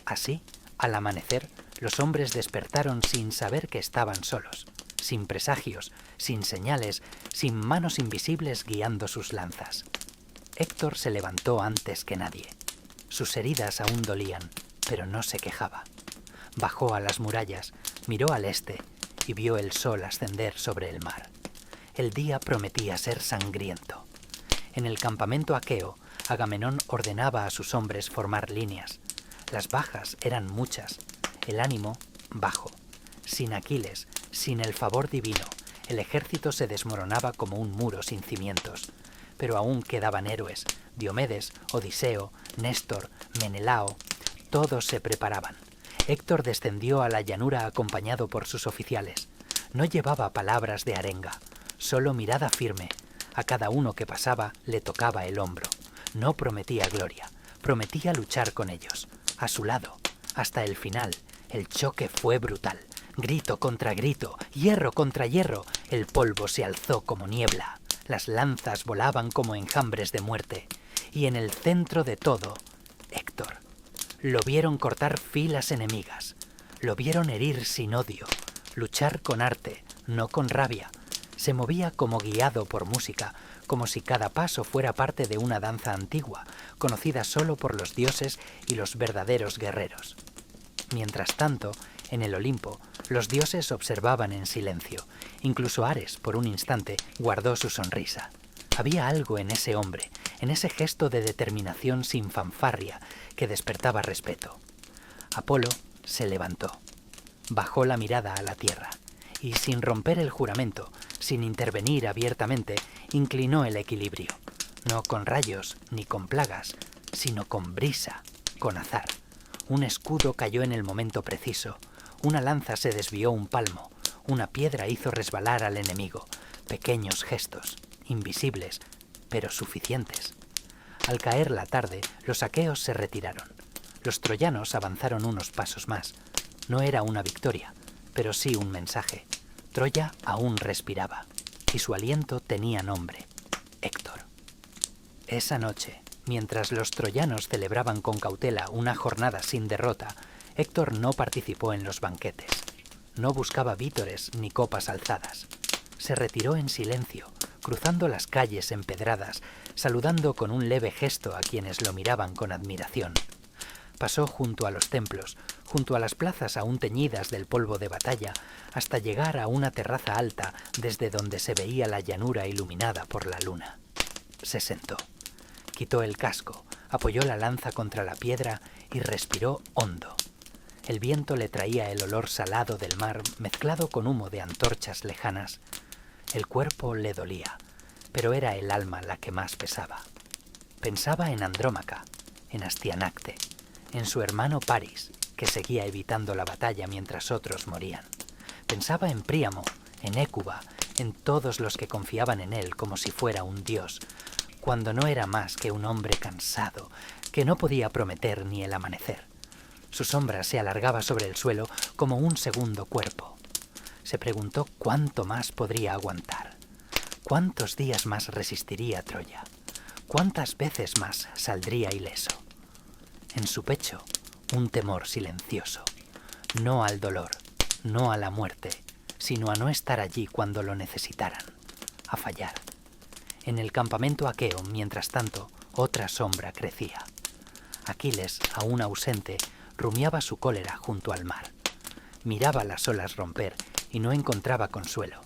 Así, al amanecer, Los hombres despertaron sin saber que estaban solos, sin presagios, sin señales, sin manos invisibles guiando sus lanzas. Héctor se levantó antes que nadie. Sus heridas aún dolían, pero no se quejaba. Bajó a las murallas, miró al este y vio el sol ascender sobre el mar. El día prometía ser sangriento. En el campamento aqueo, Agamenón ordenaba a sus hombres formar líneas. Las bajas eran muchas, el ánimo bajo. Sin Aquiles, sin el favor divino, el ejército se desmoronaba como un muro sin cimientos. Pero aún quedaban héroes: Diomedes, Odiseo, Néstor, Menelao. Todos se preparaban. Héctor descendió a la llanura acompañado por sus oficiales. No llevaba palabras de arenga, solo mirada firme. A cada uno que pasaba le tocaba el hombro. No prometía gloria, prometía luchar con ellos, a su lado, hasta el final. El choque fue brutal. Grito contra grito, hierro contra hierro. El polvo se alzó como niebla. Las lanzas volaban como enjambres de muerte. Y en el centro de todo, Héctor. Lo vieron cortar filas enemigas. Lo vieron herir sin odio, luchar con arte, no con rabia. Se movía como guiado por música, como si cada paso fuera parte de una danza antigua, conocida solo por los dioses y los verdaderos guerreros. Mientras tanto, en el Olimpo, los dioses observaban en silencio. Incluso Ares, por un instante, guardó su sonrisa. Había algo en ese hombre, en ese gesto de determinación sin fanfarria, que despertaba respeto. Apolo se levantó, bajó la mirada a la tierra y, sin romper el juramento, sin intervenir abiertamente, inclinó el equilibrio, no con rayos ni con plagas, sino con brisa, con azar. Un escudo cayó en el momento preciso, una lanza se desvió un palmo, una piedra hizo resbalar al enemigo. Pequeños gestos, invisibles, pero suficientes. Al caer la tarde, los aqueos se retiraron. Los troyanos avanzaron unos pasos más. No era una victoria, pero sí un mensaje. Troya aún respiraba, y su aliento tenía nombre: Héctor. Esa noche, mientras los troyanos celebraban con cautela una jornada sin derrota, Héctor no participó en los banquetes. No buscaba vítores ni copas alzadas. Se retiró en silencio, cruzando las calles empedradas, saludando con un leve gesto a quienes lo miraban con admiración. Pasó junto a los templos, junto a las plazas aún teñidas del polvo de batalla, hasta llegar a una terraza alta desde donde se veía la llanura iluminada por la luna. Se sentó, quitó el casco, apoyó la lanza contra la piedra y respiró hondo. El viento le traía el olor salado del mar mezclado con humo de antorchas lejanas. El cuerpo le dolía, pero era el alma la que más pesaba. Pensaba en Andrómaca, en Astianacte, en su hermano Paris, que seguía evitando la batalla mientras otros morían. Pensaba en Príamo, en Hécuba, en todos los que confiaban en él como si fuera un dios, cuando no era más que un hombre cansado, que no podía prometer ni el amanecer. Su sombra se alargaba sobre el suelo como un segundo cuerpo. Se preguntó cuánto más podría aguantar. ¿Cuántos días más resistiría Troya? ¿Cuántas veces más saldría ileso? En su pecho, un temor silencioso. No al dolor, no a la muerte, sino a no estar allí cuando lo necesitaran, a fallar. En el campamento aqueo, mientras tanto, otra sombra crecía. Aquiles, aún ausente, rumiaba su cólera junto al mar. Miraba las olas romper y no encontraba consuelo.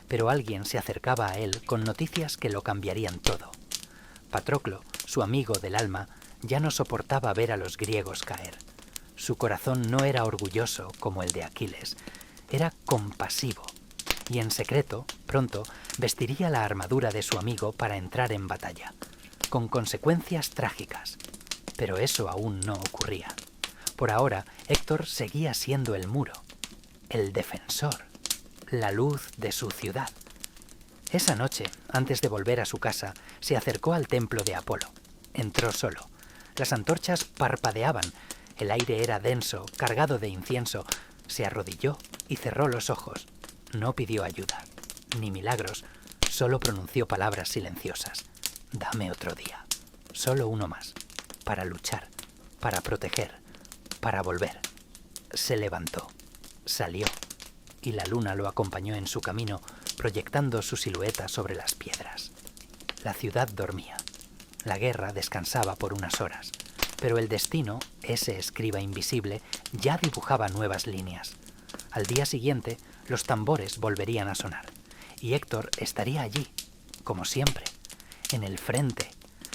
Pero alguien se acercaba a él con noticias que lo cambiarían todo. Patroclo, su amigo del alma, ya no soportaba ver a los griegos caer. Su corazón no era orgulloso como el de Aquiles, era compasivo, y en secreto, pronto, vestiría la armadura de su amigo para entrar en batalla, con consecuencias trágicas. Pero eso aún no ocurría. Por ahora, Héctor seguía siendo el muro, el defensor, la luz de su ciudad. Esa noche, antes de volver a su casa, se acercó al templo de Apolo. Entró solo. Las antorchas parpadeaban, el aire era denso, cargado de incienso. Se arrodilló y cerró los ojos. No pidió ayuda, ni milagros, solo pronunció palabras silenciosas. Dame otro día, solo uno más, para luchar, para proteger, para volver. se levantó, salió, y la luna lo acompañó en su camino, proyectando su silueta sobre las piedras. La ciudad dormía. La guerra descansaba por unas horas, pero el destino, ese escriba invisible, ya dibujaba nuevas líneas. Al día siguiente, los tambores volverían a sonar, y Héctor estaría allí, como siempre, en el frente,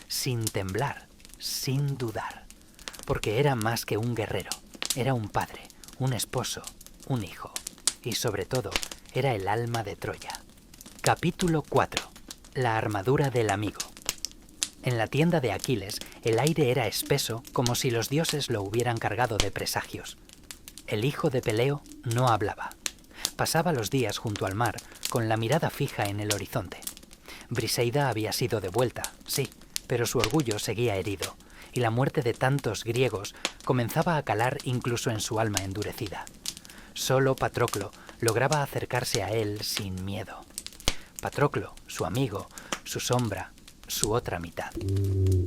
sin temblar, sin dudar, porque era más que un guerrero, era un padre, un esposo, un hijo, y sobre todo, era el alma de Troya. Capítulo 4. La armadura del amigo. En la tienda de Aquiles, el aire era espeso, como si los dioses lo hubieran cargado de presagios. El hijo de Peleo no hablaba. Pasaba los días junto al mar, con la mirada fija en el horizonte. Briseida había sido devuelta, sí, pero su orgullo seguía herido, y la muerte de tantos griegos comenzaba a calar incluso en su alma endurecida. Solo Patroclo lograba acercarse a él sin miedo. Patroclo, su amigo, su sombra, su otra mitad.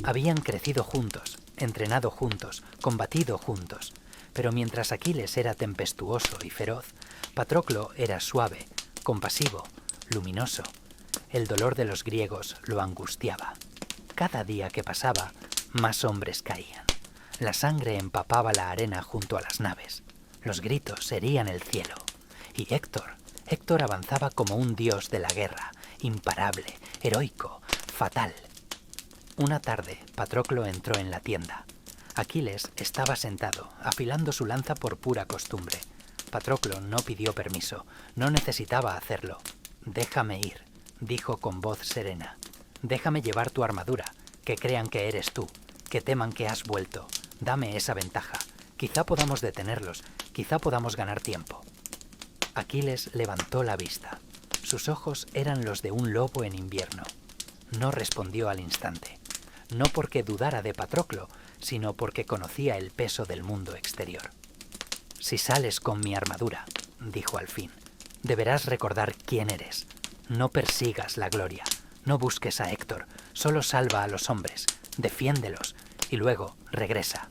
Habían crecido juntos, entrenado juntos, combatido juntos, pero mientras Aquiles era tempestuoso y feroz, Patroclo era suave, compasivo, luminoso. El dolor de los griegos lo angustiaba. Cada día que pasaba, más hombres caían. La sangre empapaba la arena junto a las naves. Los gritos herían el cielo. Y Héctor avanzaba como un dios de la guerra, imparable, heroico, fatal. Una tarde, Patroclo entró en la tienda. Aquiles estaba sentado, afilando su lanza por pura costumbre. Patroclo no pidió permiso, no necesitaba hacerlo. «Déjame ir», dijo con voz serena. «Déjame llevar tu armadura, que crean que eres tú, que teman que has vuelto. Dame esa ventaja. Quizá podamos detenerlos, quizá podamos ganar tiempo». Aquiles levantó la vista. Sus ojos eran los de un lobo en invierno. No respondió al instante. No porque dudara de Patroclo, sino porque conocía el peso del mundo exterior. «Si sales con mi armadura», dijo al fin, «deberás recordar quién eres. No persigas la gloria, no busques a Héctor, solo salva a los hombres, defiéndelos y luego regresa».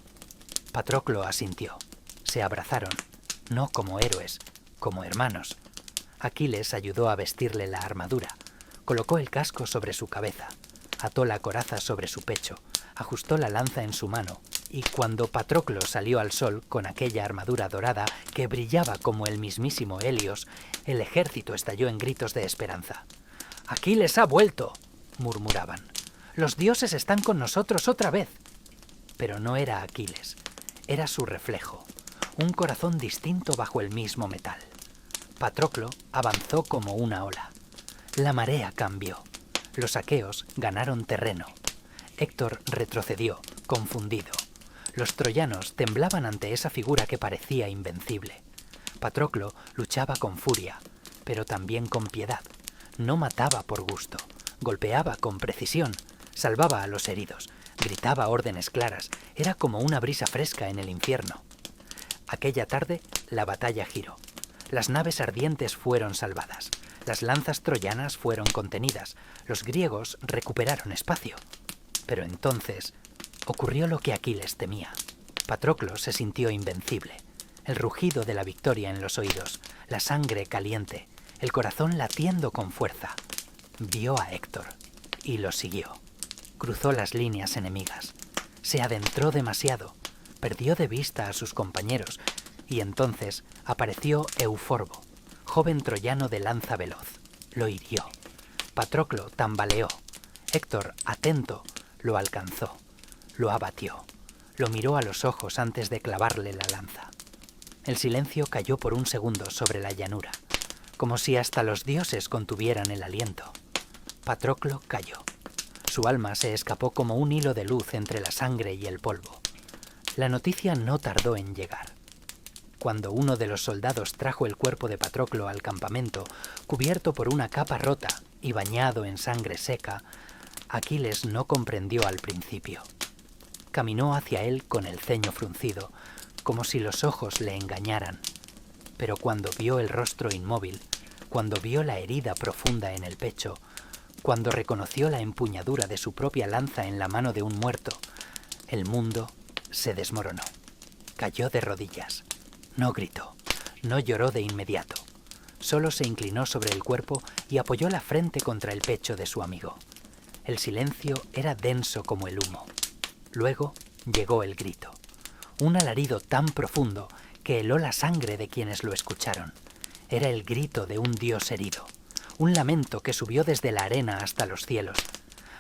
Patroclo asintió. Se abrazaron, no como héroes, como hermanos. Aquiles ayudó a vestirle la armadura, colocó el casco sobre su cabeza, ató la coraza sobre su pecho, ajustó la lanza en su mano, y cuando Patroclo salió al sol con aquella armadura dorada que brillaba como el mismísimo Helios, el ejército estalló en gritos de esperanza. «¡Aquiles ha vuelto!», murmuraban. «Los dioses están con nosotros otra vez». Pero no era Aquiles, era su reflejo, un corazón distinto bajo el mismo metal. Patroclo avanzó como una ola. La marea cambió. Los aqueos ganaron terreno. Héctor retrocedió, confundido. Los troyanos temblaban ante esa figura que parecía invencible. Patroclo luchaba con furia, pero también con piedad. No mataba por gusto, golpeaba con precisión, salvaba a los heridos, gritaba órdenes claras, era como una brisa fresca en el infierno. Aquella tarde la batalla giró. Las naves ardientes fueron salvadas, las lanzas troyanas fueron contenidas, los griegos recuperaron espacio. Pero entonces ocurrió lo que Aquiles temía. Patroclo se sintió invencible. El rugido de la victoria en los oídos, la sangre caliente, el corazón latiendo con fuerza. Vio a Héctor y lo siguió. Cruzó las líneas enemigas. Se adentró demasiado. Perdió de vista a sus compañeros y entonces apareció Euforbo, joven troyano de lanza veloz. Lo hirió. Patroclo tambaleó. Héctor, atento, lo alcanzó. Lo abatió. Lo miró a los ojos antes de clavarle la lanza. El silencio cayó por un segundo sobre la llanura, como si hasta los dioses contuvieran el aliento. Patroclo cayó. Su alma se escapó como un hilo de luz entre la sangre y el polvo. La noticia no tardó en llegar. Cuando uno de los soldados trajo el cuerpo de Patroclo al campamento, cubierto por una capa rota y bañado en sangre seca, Aquiles no comprendió al principio. Caminó hacia él con el ceño fruncido, como si los ojos le engañaran. Pero cuando vio el rostro inmóvil, cuando vio la herida profunda en el pecho, cuando reconoció la empuñadura de su propia lanza en la mano de un muerto, el mundo se desmoronó. Cayó de rodillas. No gritó, no lloró de inmediato. Solo se inclinó sobre el cuerpo y apoyó la frente contra el pecho de su amigo. El silencio era denso como el humo. Luego llegó el grito. Un alarido tan profundo que heló la sangre de quienes lo escucharon. Era el grito de un dios herido. Un lamento que subió desde la arena hasta los cielos.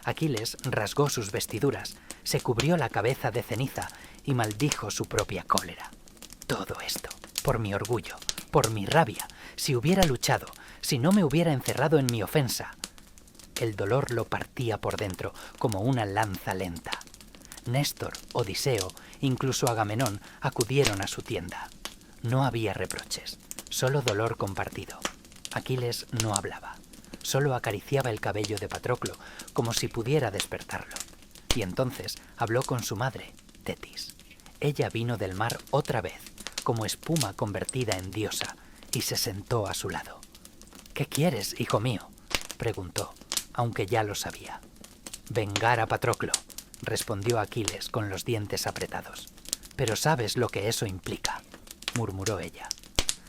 Aquiles rasgó sus vestiduras, se cubrió la cabeza de ceniza y maldijo su propia cólera. Todo esto, por mi orgullo, por mi rabia, si hubiera luchado, si no me hubiera encerrado en mi ofensa. El dolor lo partía por dentro como una lanza lenta. Néstor, Odiseo, incluso Agamenón acudieron a su tienda. No había reproches, solo dolor compartido. Aquiles no hablaba, solo acariciaba el cabello de Patroclo como si pudiera despertarlo. Y entonces habló con su madre, Tetis. Ella vino del mar otra vez, como espuma convertida en diosa, y se sentó a su lado. «¿Qué quieres, hijo mío?», preguntó, aunque ya lo sabía. «Vengar a Patroclo», respondió Aquiles con los dientes apretados. «Pero sabes lo que eso implica», murmuró ella.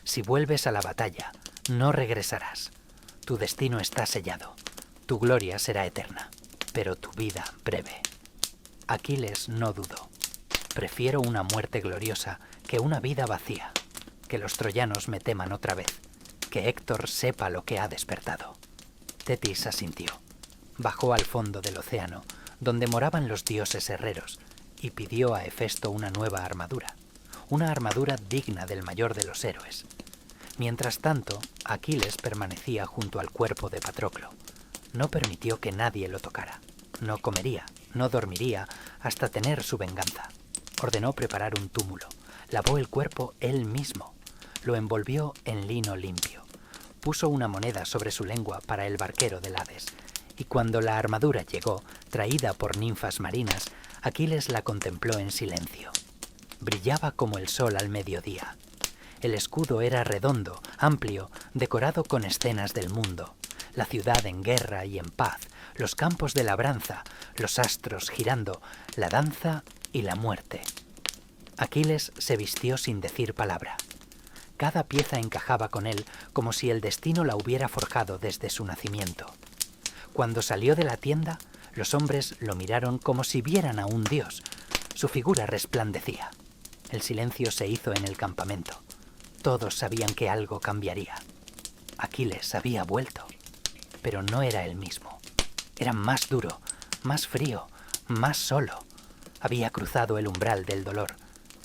«Si vuelves a la batalla, no regresarás. Tu destino está sellado. Tu gloria será eterna, pero tu vida breve». Aquiles no dudó. «Prefiero una muerte gloriosa que una vida vacía. Que los troyanos me teman otra vez. Que Héctor sepa lo que ha despertado». Tetis asintió. Bajó al fondo del océano, donde moraban los dioses herreros, y pidió a Hefesto una nueva armadura. Una armadura digna del mayor de los héroes. Mientras tanto, Aquiles permanecía junto al cuerpo de Patroclo. No permitió que nadie lo tocara. No comería, no dormiría, hasta tener su venganza. Ordenó preparar un túmulo. Lavó el cuerpo él mismo. Lo envolvió en lino limpio. Puso una moneda sobre su lengua para el barquero del Hades. Y cuando la armadura llegó, traída por ninfas marinas, Aquiles la contempló en silencio. Brillaba como el sol al mediodía. El escudo era redondo, amplio, decorado con escenas del mundo. La ciudad en guerra y en paz, los campos de labranza, los astros girando, la danza y la muerte. Aquiles se vistió sin decir palabra. Cada pieza encajaba con él como si el destino la hubiera forjado desde su nacimiento. Cuando salió de la tienda, los hombres lo miraron como si vieran a un dios. Su figura resplandecía. El silencio se hizo en el campamento. Todos sabían que algo cambiaría. Aquiles había vuelto, pero no era el mismo. Era más duro, más frío, más solo. Había cruzado el umbral del dolor,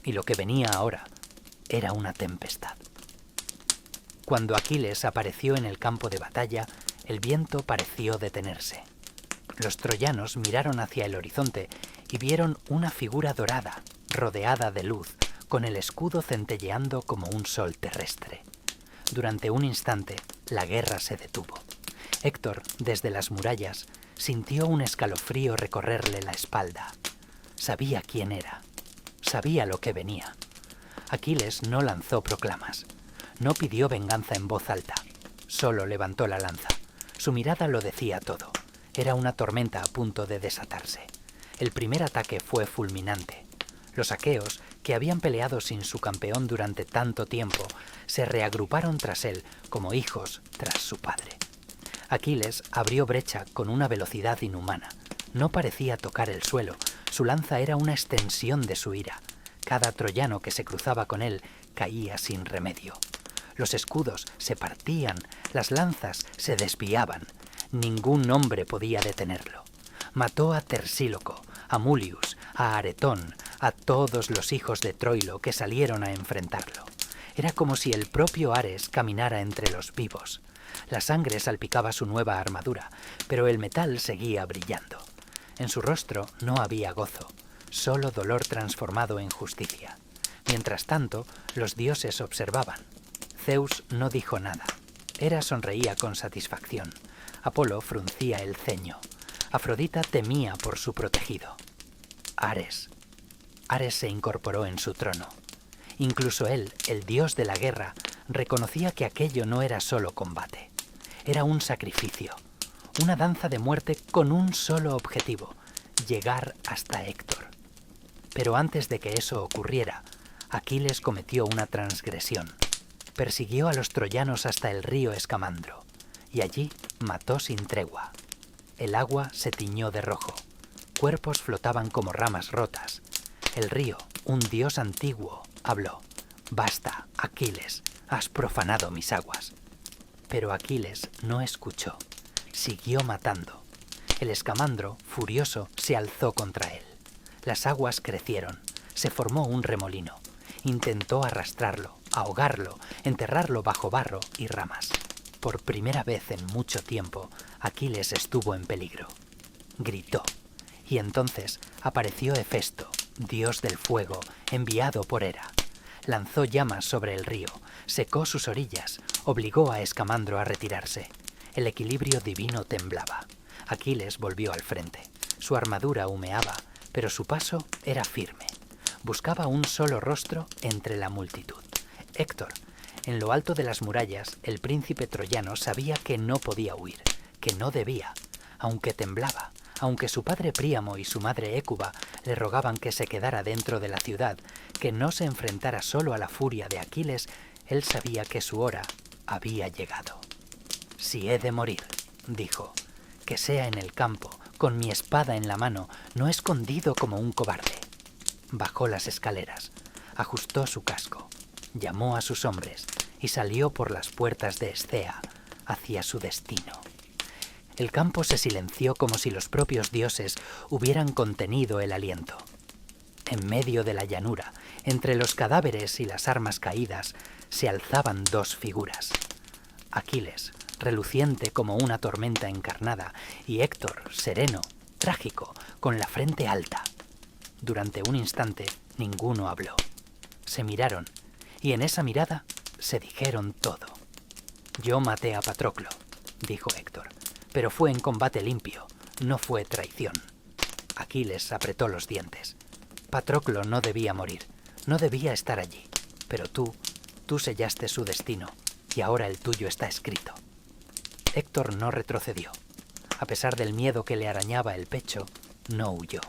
y lo que venía ahora era una tempestad. Cuando Aquiles apareció en el campo de batalla, el viento pareció detenerse. Los troyanos miraron hacia el horizonte y vieron una figura dorada, rodeada de luz, con el escudo centelleando como un sol terrestre. Durante un instante, la guerra se detuvo. Héctor, desde las murallas, sintió un escalofrío recorrerle la espalda. Sabía quién era. Sabía lo que venía. Aquiles no lanzó proclamas. No pidió venganza en voz alta. Solo levantó la lanza. Su mirada lo decía todo. Era una tormenta a punto de desatarse. El primer ataque fue fulminante. Los aqueos, que habían peleado sin su campeón durante tanto tiempo, se reagruparon tras él como hijos tras su padre. Aquiles abrió brecha con una velocidad inhumana. No parecía tocar el suelo. Su lanza era una extensión de su ira. Cada troyano que se cruzaba con él caía sin remedio. Los escudos se partían, las lanzas se desviaban. Ningún hombre podía detenerlo. Mató a Tersíloco, a Mulius, a Aretón, a todos los hijos de Troilo que salieron a enfrentarlo. Era como si el propio Ares caminara entre los vivos. La sangre salpicaba su nueva armadura, pero el metal seguía brillando. En su rostro no había gozo, solo dolor transformado en justicia. Mientras tanto, los dioses observaban. Zeus no dijo nada. Hera sonreía con satisfacción. Apolo fruncía el ceño. Afrodita temía por su protegido. Ares se incorporó en su trono. Incluso él, el dios de la guerra, reconocía que aquello no era solo combate. Era un sacrificio, una danza de muerte con un solo objetivo, llegar hasta Héctor. Pero antes de que eso ocurriera, Aquiles cometió una transgresión. Persiguió a los troyanos hasta el río Escamandro, y allí mató sin tregua. El agua se tiñó de rojo. Cuerpos flotaban como ramas rotas. El río, un dios antiguo, habló. «Basta, Aquiles, has profanado mis aguas». Pero Aquiles no escuchó. Siguió matando. El Escamandro, furioso, se alzó contra él. Las aguas crecieron. Se formó un remolino. Intentó arrastrarlo, ahogarlo, enterrarlo bajo barro y ramas. Por primera vez en mucho tiempo, Aquiles estuvo en peligro. Gritó. Y entonces apareció Hefesto, dios del fuego, enviado por Hera. Lanzó llamas sobre el río, secó sus orillas, obligó a Escamandro a retirarse. El equilibrio divino temblaba. Aquiles volvió al frente. Su armadura humeaba, pero su paso era firme. Buscaba un solo rostro entre la multitud. Héctor. En lo alto de las murallas, el príncipe troyano sabía que no podía huir, que no debía, aunque temblaba. Aunque su padre Príamo y su madre Hécuba le rogaban que se quedara dentro de la ciudad, que no se enfrentara solo a la furia de Aquiles, él sabía que su hora había llegado. «Si he de morir», dijo, «que sea en el campo, con mi espada en la mano, no escondido como un cobarde». Bajó las escaleras, ajustó su casco, llamó a sus hombres y salió por las puertas de Escea hacia su destino. El campo se silenció como si los propios dioses hubieran contenido el aliento. En medio de la llanura, entre los cadáveres y las armas caídas, se alzaban dos figuras. Aquiles, reluciente como una tormenta encarnada, y Héctor, sereno, trágico, con la frente alta. Durante un instante, ninguno habló. Se miraron, y en esa mirada se dijeron todo. «Yo maté a Patroclo», dijo Héctor. «Pero fue en combate limpio, no fue traición». Aquiles apretó los dientes. Patroclo no debía morir, no debía estar allí. Pero tú sellaste su destino, y ahora el tuyo está escrito. Héctor no retrocedió. A pesar del miedo que le arañaba el pecho, no huyó.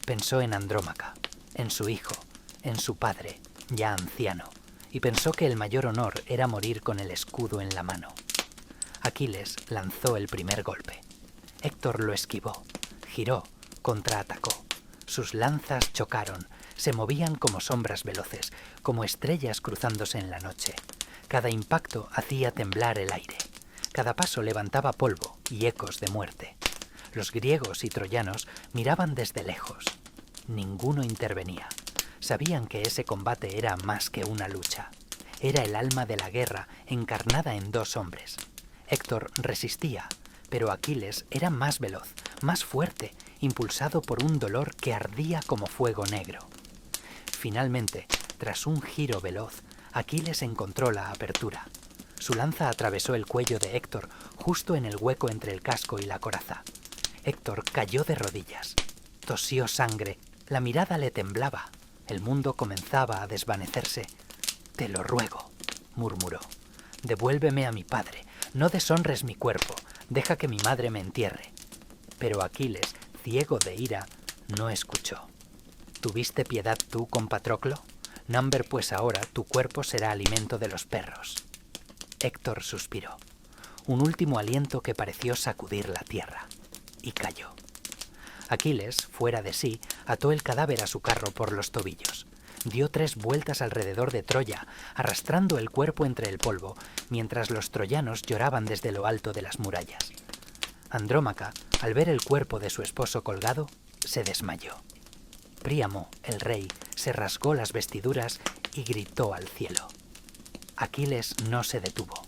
Pensó en Andrómaca, en su hijo, en su padre, ya anciano, y pensó que el mayor honor era morir con el escudo en la mano. Aquiles lanzó el primer golpe. Héctor lo esquivó, giró, contraatacó. Sus lanzas chocaron, se movían como sombras veloces, como estrellas cruzándose en la noche. Cada impacto hacía temblar el aire. Cada paso levantaba polvo y ecos de muerte. Los griegos y troyanos miraban desde lejos. Ninguno intervenía. Sabían que ese combate era más que una lucha. Era el alma de la guerra encarnada en dos hombres. Héctor resistía, pero Aquiles era más veloz, más fuerte, impulsado por un dolor que ardía como fuego negro. Finalmente, tras un giro veloz, Aquiles encontró la apertura. Su lanza atravesó el cuello de Héctor, justo en el hueco entre el casco y la coraza. Héctor cayó de rodillas. Tosió sangre, la mirada le temblaba. El mundo comenzaba a desvanecerse. «Te lo ruego», murmuró. «Devuélveme a mi padre. No deshonres mi cuerpo. Deja que mi madre me entierre». Pero Aquiles, ciego de ira, no escuchó. «¿Tuviste piedad tú con Patroclo? Namber, pues ahora tu cuerpo será alimento de los perros». Héctor suspiró. Un último aliento que pareció sacudir la tierra. Y cayó. Aquiles, fuera de sí, ató el cadáver a su carro por los tobillos. Dio 3 vueltas alrededor de Troya, arrastrando el cuerpo entre el polvo, mientras los troyanos lloraban desde lo alto de las murallas. Andrómaca, al ver el cuerpo de su esposo colgado, se desmayó. Príamo, el rey, se rasgó las vestiduras y gritó al cielo. Aquiles no se detuvo.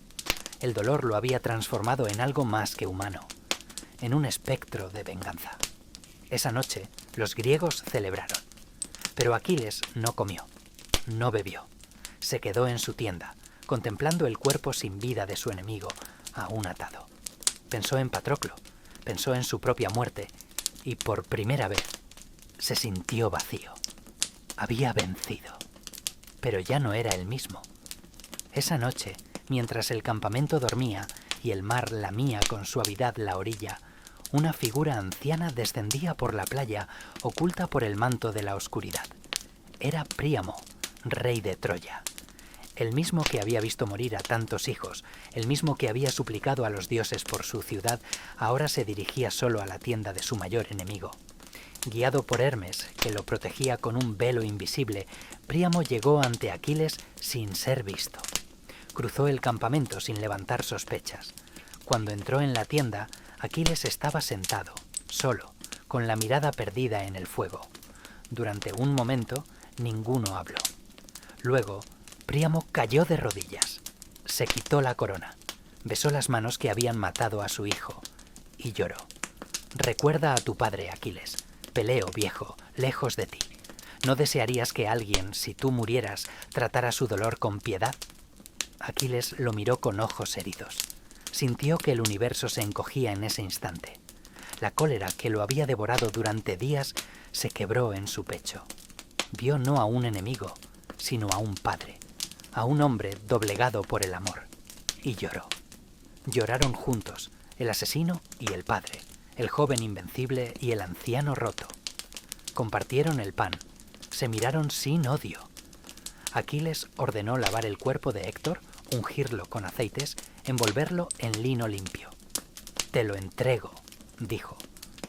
El dolor lo había transformado en algo más que humano, en un espectro de venganza. Esa noche, los griegos celebraron. Pero Aquiles no comió, no bebió. Se quedó en su tienda, contemplando el cuerpo sin vida de su enemigo, aún atado. Pensó en Patroclo, pensó en su propia muerte, y por primera vez se sintió vacío. Había vencido, pero ya no era el mismo. Esa noche, mientras el campamento dormía y el mar lamía con suavidad la orilla, una figura anciana descendía por la playa, oculta por el manto de la oscuridad. Era Príamo, rey de Troya. El mismo que había visto morir a tantos hijos, el mismo que había suplicado a los dioses por su ciudad, ahora se dirigía solo a la tienda de su mayor enemigo. Guiado por Hermes, que lo protegía con un velo invisible, Príamo llegó ante Aquiles sin ser visto. Cruzó el campamento sin levantar sospechas. Cuando entró en la tienda, Aquiles estaba sentado, solo, con la mirada perdida en el fuego. Durante un momento, ninguno habló. Luego, Príamo cayó de rodillas. Se quitó la corona, besó las manos que habían matado a su hijo y lloró. Recuerda a tu padre, Aquiles. Peleo, viejo, lejos de ti. ¿No desearías que alguien, si tú murieras, tratara su dolor con piedad? Aquiles lo miró con ojos heridos. Sintió que el universo se encogía en ese instante. La cólera que lo había devorado durante días se quebró en su pecho. Vio no a un enemigo, sino a un padre, a un hombre doblegado por el amor. Y lloró. Lloraron juntos, el asesino y el padre, el joven invencible y el anciano roto. Compartieron el pan, se miraron sin odio. Aquiles ordenó lavar el cuerpo de Héctor, ungirlo con aceites, envolverlo en lino limpio. Te lo entrego, dijo,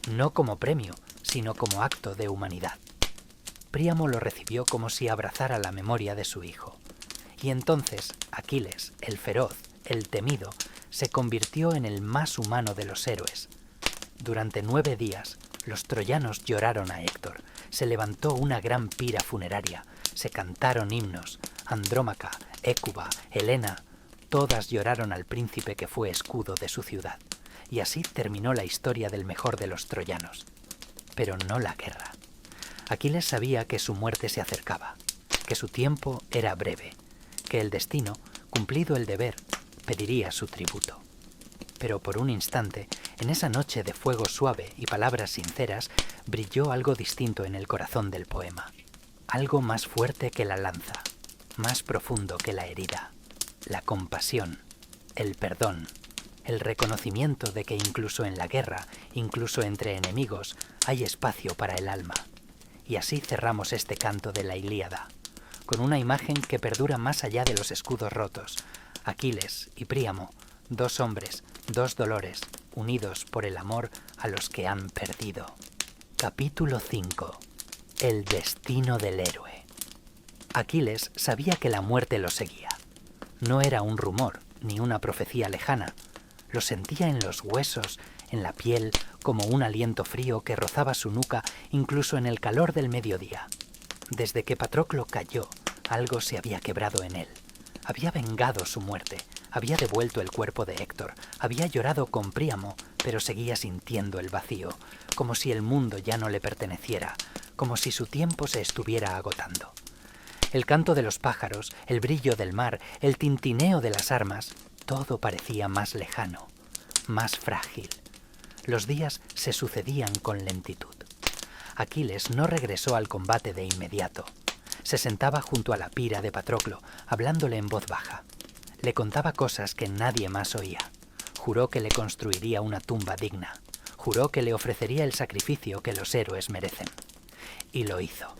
no como premio, sino como acto de humanidad. Príamo lo recibió como si abrazara la memoria de su hijo. Y entonces Aquiles, el feroz, el temido, se convirtió en el más humano de los héroes. Durante 9 días, los troyanos lloraron a Héctor. Se levantó una gran pira funeraria. Se cantaron himnos. Andrómaca, Hécuba, Helena, todas lloraron al príncipe que fue escudo de su ciudad. Y así terminó la historia del mejor de los troyanos. Pero no la guerra. Aquiles sabía que su muerte se acercaba, que su tiempo era breve, que el destino, cumplido el deber, pediría su tributo. Pero por un instante, en esa noche de fuego suave y palabras sinceras, brilló algo distinto en el corazón del poema. Algo más fuerte que la lanza, más profundo que la herida. La compasión, el perdón, el reconocimiento de que incluso en la guerra, incluso entre enemigos, hay espacio para el alma. Y así cerramos este canto de la Ilíada, con una imagen que perdura más allá de los escudos rotos. Aquiles y Príamo, 2 hombres, 2 dolores, unidos por el amor a los que han perdido. Capítulo 5. El destino del héroe. Aquiles sabía que la muerte lo seguía. No era un rumor, ni una profecía lejana. Lo sentía en los huesos, en la piel, como un aliento frío que rozaba su nuca incluso en el calor del mediodía. Desde que Patroclo cayó, algo se había quebrado en él. Había vengado su muerte, había devuelto el cuerpo de Héctor, había llorado con Príamo, pero seguía sintiendo el vacío, como si el mundo ya no le perteneciera, como si su tiempo se estuviera agotando. El canto de los pájaros, el brillo del mar, el tintineo de las armas, todo parecía más lejano, más frágil. Los días se sucedían con lentitud. Aquiles no regresó al combate de inmediato. Se sentaba junto a la pira de Patroclo, hablándole en voz baja. Le contaba cosas que nadie más oía. Juró que le construiría una tumba digna. Juró que le ofrecería el sacrificio que los héroes merecen. Y lo hizo.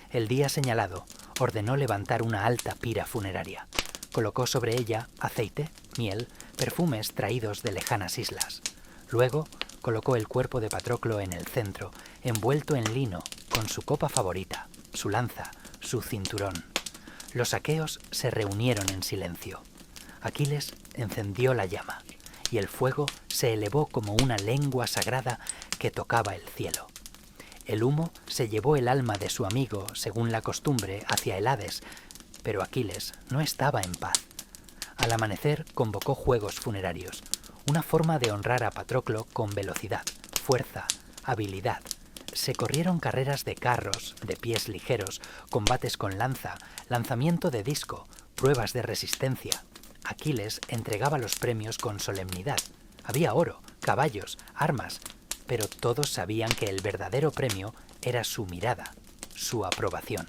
El día señalado, ordenó levantar una alta pira funeraria. Colocó sobre ella aceite, miel, perfumes traídos de lejanas islas. Luego colocó el cuerpo de Patroclo en el centro, envuelto en lino, con su copa favorita, su lanza, su cinturón. Los aqueos se reunieron en silencio. Aquiles encendió la llama, y el fuego se elevó como una lengua sagrada que tocaba el cielo. El humo se llevó el alma de su amigo, según la costumbre, hacia el Hades, pero Aquiles no estaba en paz. Al amanecer convocó juegos funerarios, una forma de honrar a Patroclo con velocidad, fuerza, habilidad. Se corrieron carreras de carros, de pies ligeros, combates con lanza, lanzamiento de disco, pruebas de resistencia. Aquiles entregaba los premios con solemnidad. Había oro, caballos, armas, pero todos sabían que el verdadero premio era su mirada, su aprobación.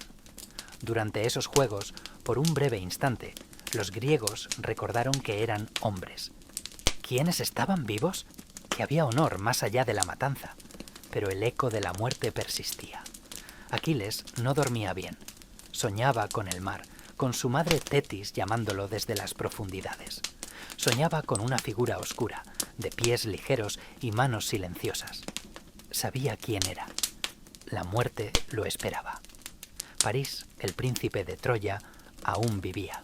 Durante esos juegos, por un breve instante, los griegos recordaron que eran hombres. ¿Quiénes estaban vivos? Que había honor más allá de la matanza. Pero el eco de la muerte persistía. Aquiles no dormía bien. Soñaba con el mar, con su madre Tetis llamándolo desde las profundidades. Soñaba con una figura oscura, de pies ligeros y manos silenciosas. Sabía quién era. La muerte lo esperaba. París, el príncipe de Troya, aún vivía.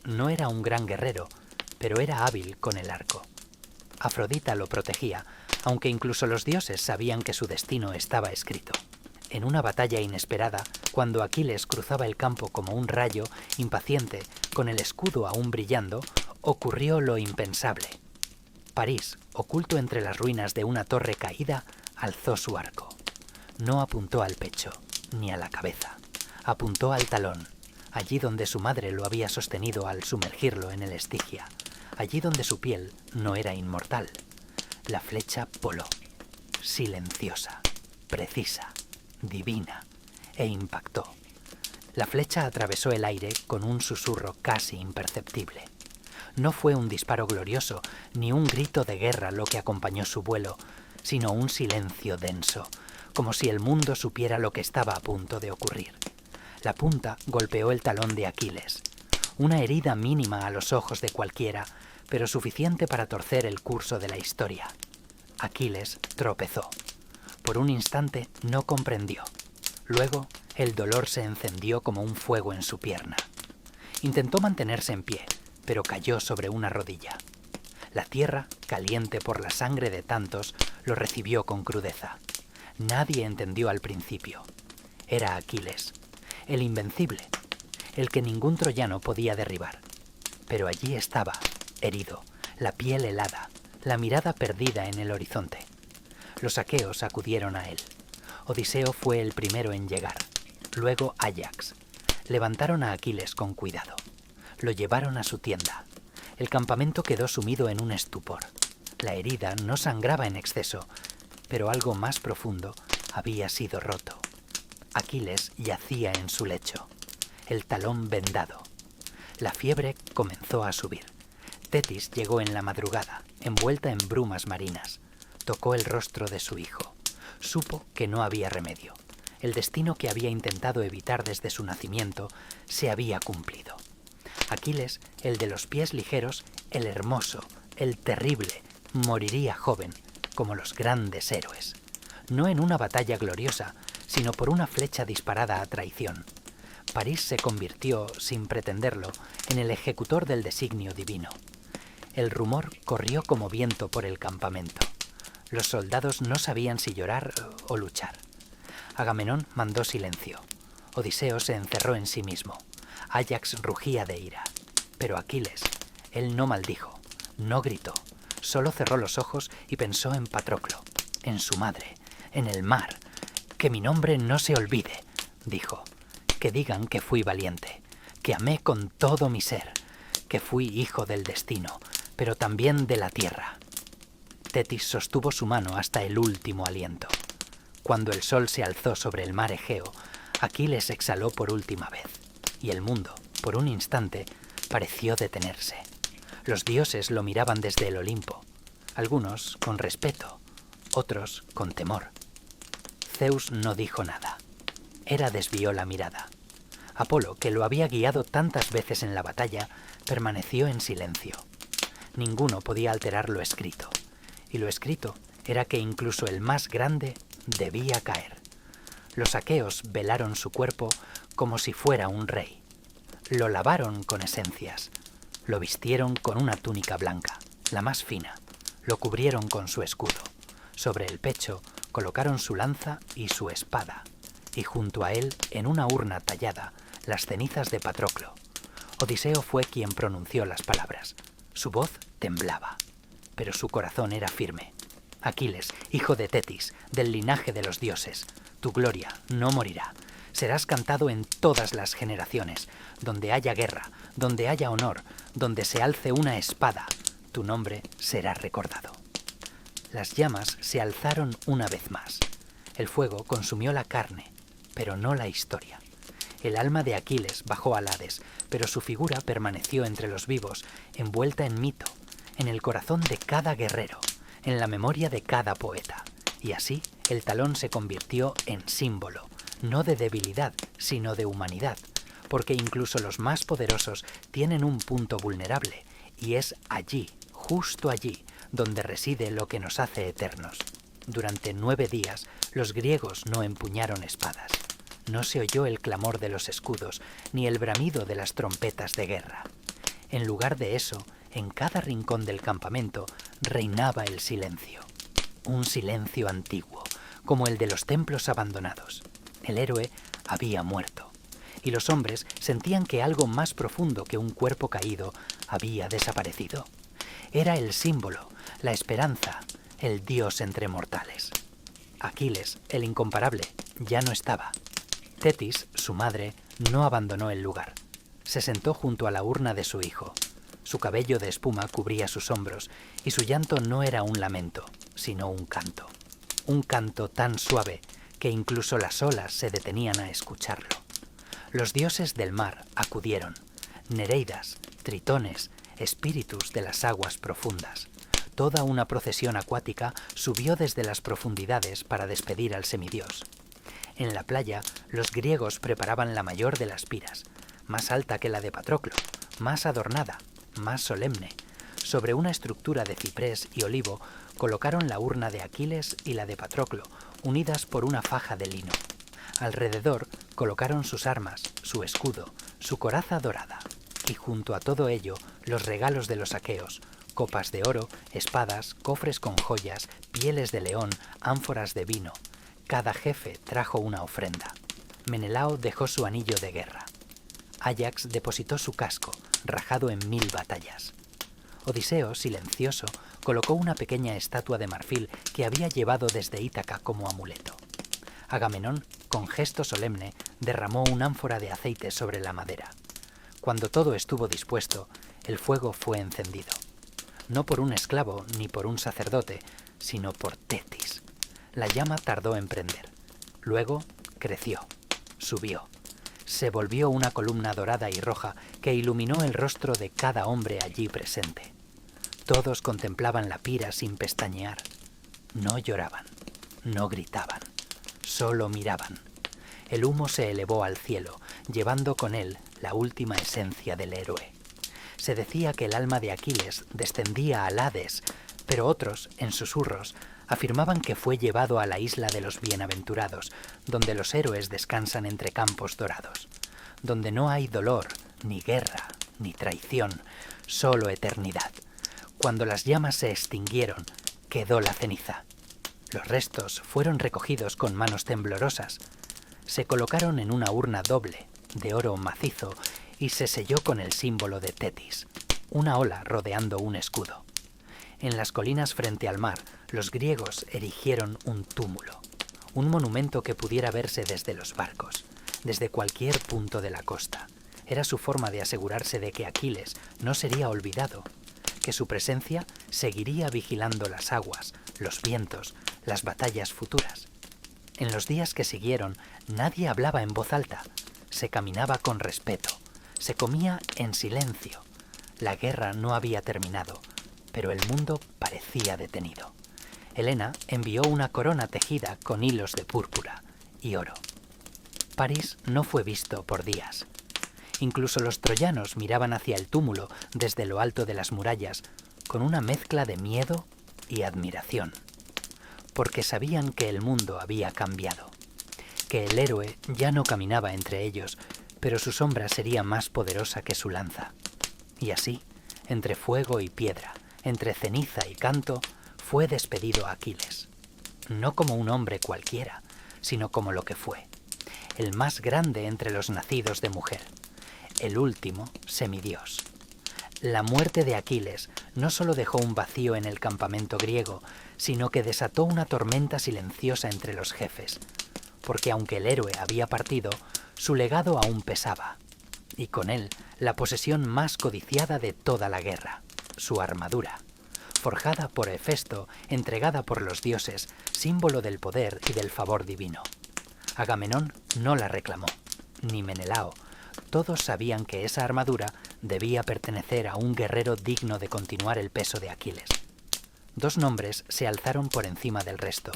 No era un gran guerrero, pero era hábil con el arco. Afrodita lo protegía, aunque incluso los dioses sabían que su destino estaba escrito. En una batalla inesperada, cuando Aquiles cruzaba el campo como un rayo, impaciente, con el escudo aún brillando, ocurrió lo impensable. París, oculto entre las ruinas de una torre caída, alzó su arco. No apuntó al pecho, ni a la cabeza. Apuntó al talón, allí donde su madre lo había sostenido al sumergirlo en el Estigia, allí donde su piel no era inmortal. La flecha voló, silenciosa, precisa, divina, e impactó. La flecha atravesó el aire con un susurro casi imperceptible. No fue un disparo glorioso, ni un grito de guerra lo que acompañó su vuelo, sino un silencio denso, como si el mundo supiera lo que estaba a punto de ocurrir. La punta golpeó el talón de Aquiles, una herida mínima a los ojos de cualquiera, pero suficiente para torcer el curso de la historia. Aquiles tropezó. Por un instante no comprendió. Luego, el dolor se encendió como un fuego en su pierna. Intentó mantenerse en pie, pero cayó sobre una rodilla. La tierra, caliente por la sangre de tantos, lo recibió con crudeza. Nadie entendió al principio. Era Aquiles, el invencible, el que ningún troyano podía derribar. Pero allí estaba, herido, la piel helada, la mirada perdida en el horizonte. Los aqueos acudieron a él. Odiseo fue el primero en llegar, luego Áyax. Levantaron a Aquiles con cuidado. Lo llevaron a su tienda. El campamento quedó sumido en un estupor. La herida no sangraba en exceso, pero algo más profundo había sido roto. Aquiles yacía en su lecho, el talón vendado. La fiebre comenzó a subir. Tetis llegó en la madrugada, envuelta en brumas marinas. Tocó el rostro de su hijo. Supo que no había remedio. El destino que había intentado evitar desde su nacimiento se había cumplido. Aquiles, el de los pies ligeros, el hermoso, el terrible, moriría joven, como los grandes héroes. No en una batalla gloriosa, sino por una flecha disparada a traición. París se convirtió, sin pretenderlo, en el ejecutor del designio divino. El rumor corrió como viento por el campamento. Los soldados no sabían si llorar o luchar. Agamenón mandó silencio. Odiseo se encerró en sí mismo. Áyax rugía de ira. Pero Aquiles, él no maldijo, no gritó, solo cerró los ojos y pensó en Patroclo, en su madre, en el mar. Que mi nombre no se olvide, dijo. Que digan que fui valiente, que amé con todo mi ser, que fui hijo del destino, pero también de la tierra. Tetis sostuvo su mano hasta el último aliento. Cuando el sol se alzó sobre el mar Egeo, Aquiles exhaló por última vez, y el mundo, por un instante, pareció detenerse. Los dioses lo miraban desde el Olimpo, algunos con respeto, otros con temor. Zeus no dijo nada. Hera desvió la mirada. Apolo, que lo había guiado tantas veces en la batalla, permaneció en silencio. Ninguno podía alterar lo escrito, y lo escrito era que incluso el más grande debía caer. Los aqueos velaron su cuerpo como si fuera un rey. Lo lavaron con esencias, lo vistieron con una túnica blanca, la más fina, lo cubrieron con su escudo. Sobre el pecho colocaron su lanza y su espada, y junto a él, en una urna tallada, las cenizas de Patroclo. Odiseo fue quien pronunció las palabras. Su voz temblaba, pero su corazón era firme. Aquiles, hijo de Tetis, del linaje de los dioses, tu gloria no morirá. Serás cantado en todas las generaciones. Donde haya guerra, donde haya honor, donde se alce una espada, tu nombre será recordado. Las llamas se alzaron una vez más. El fuego consumió la carne, pero no la historia. El alma de Aquiles bajó al Hades, pero su figura permaneció entre los vivos, envuelta en mito, en el corazón de cada guerrero, en la memoria de cada poeta. Y así el talón se convirtió en símbolo, no de debilidad, sino de humanidad, porque incluso los más poderosos tienen un punto vulnerable, y es allí, justo allí, donde reside lo que nos hace eternos. Durante 9 días, los griegos no empuñaron espadas. No se oyó el clamor de los escudos, ni el bramido de las trompetas de guerra. En lugar de eso, en cada rincón del campamento reinaba el silencio. Un silencio antiguo, como el de los templos abandonados. El héroe había muerto, y los hombres sentían que algo más profundo que un cuerpo caído había desaparecido. Era el símbolo, la esperanza, el dios entre mortales. Aquiles, el incomparable, ya no estaba. Tetis, su madre, no abandonó el lugar. Se sentó junto a la urna de su hijo. Su cabello de espuma cubría sus hombros, y su llanto no era un lamento, sino un canto. Un canto tan suave que incluso las olas se detenían a escucharlo. Los dioses del mar acudieron, nereidas, tritones, espíritus de las aguas profundas. Toda una procesión acuática subió desde las profundidades para despedir al semidios. En la playa, los griegos preparaban la mayor de las piras, más alta que la de Patroclo, más adornada, más solemne. Sobre una estructura de ciprés y olivo colocaron la urna de Aquiles y la de Patroclo, unidas por una faja de lino. Alrededor colocaron sus armas, su escudo, su coraza dorada, y junto a todo ello los regalos de los aqueos, copas de oro, espadas, cofres con joyas, pieles de león, ánforas de vino. Cada jefe trajo una ofrenda. Menelao dejó su anillo de guerra. Áyax depositó su casco, rajado en 1000 batallas. Odiseo, silencioso, colocó una pequeña estatua de marfil que había llevado desde Ítaca como amuleto. Agamenón, con gesto solemne, derramó un ánfora de aceite sobre la madera. Cuando todo estuvo dispuesto, el fuego fue encendido. No por un esclavo ni por un sacerdote, sino por Tetis. La llama tardó en prender. Luego creció, subió. Se volvió una columna dorada y roja que iluminó el rostro de cada hombre allí presente. Todos contemplaban la pira sin pestañear. No lloraban, no gritaban, solo miraban. El humo se elevó al cielo, llevando con él la última esencia del héroe. Se decía que el alma de Aquiles descendía al Hades, pero otros, en susurros, afirmaban que fue llevado a la isla de los bienaventurados, donde los héroes descansan entre campos dorados, donde no hay dolor, ni guerra, ni traición, solo eternidad. Cuando las llamas se extinguieron, quedó la ceniza. Los restos fueron recogidos con manos temblorosas. Se colocaron en una urna doble, de oro macizo, y se selló con el símbolo de Tetis, una ola rodeando un escudo. En las colinas frente al mar, los griegos erigieron un túmulo, un monumento que pudiera verse desde los barcos, desde cualquier punto de la costa. Era su forma de asegurarse de que Aquiles no sería olvidado, que su presencia seguiría vigilando las aguas, los vientos, las batallas futuras. En los días que siguieron, nadie hablaba en voz alta, se caminaba con respeto, se comía en silencio. La guerra no había terminado, pero el mundo parecía detenido. Helena envió una corona tejida con hilos de púrpura y oro. París no fue visto por días. Incluso los troyanos miraban hacia el túmulo desde lo alto de las murallas con una mezcla de miedo y admiración, porque sabían que el mundo había cambiado, que el héroe ya no caminaba entre ellos, pero su sombra sería más poderosa que su lanza. Y así, entre fuego y piedra, entre ceniza y canto, fue despedido Aquiles. No como un hombre cualquiera, sino como lo que fue, el más grande entre los nacidos de mujer, el último semidios. La muerte de Aquiles no solo dejó un vacío en el campamento griego, sino que desató una tormenta silenciosa entre los jefes, porque aunque el héroe había partido, su legado aún pesaba, y con él la posesión más codiciada de toda la guerra, su armadura, forjada por Hefesto, entregada por los dioses, símbolo del poder y del favor divino. Agamenón no la reclamó, ni Menelao. Todos sabían que esa armadura debía pertenecer a un guerrero digno de continuar el peso de Aquiles. 2 nombres se alzaron por encima del resto.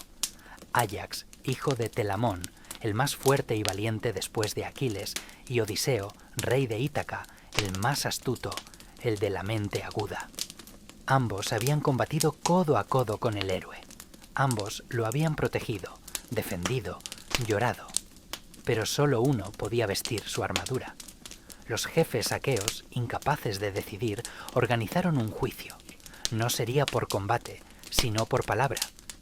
Áyax, hijo de Telamón, el más fuerte y valiente después de Aquiles, y Odiseo, rey de Ítaca, el más astuto, el de la mente aguda. Ambos habían combatido codo a codo con el héroe. Ambos lo habían protegido, defendido, llorado. Pero solo uno podía vestir su armadura. Los jefes aqueos, incapaces de decidir, organizaron un juicio. No sería por combate, sino por palabra.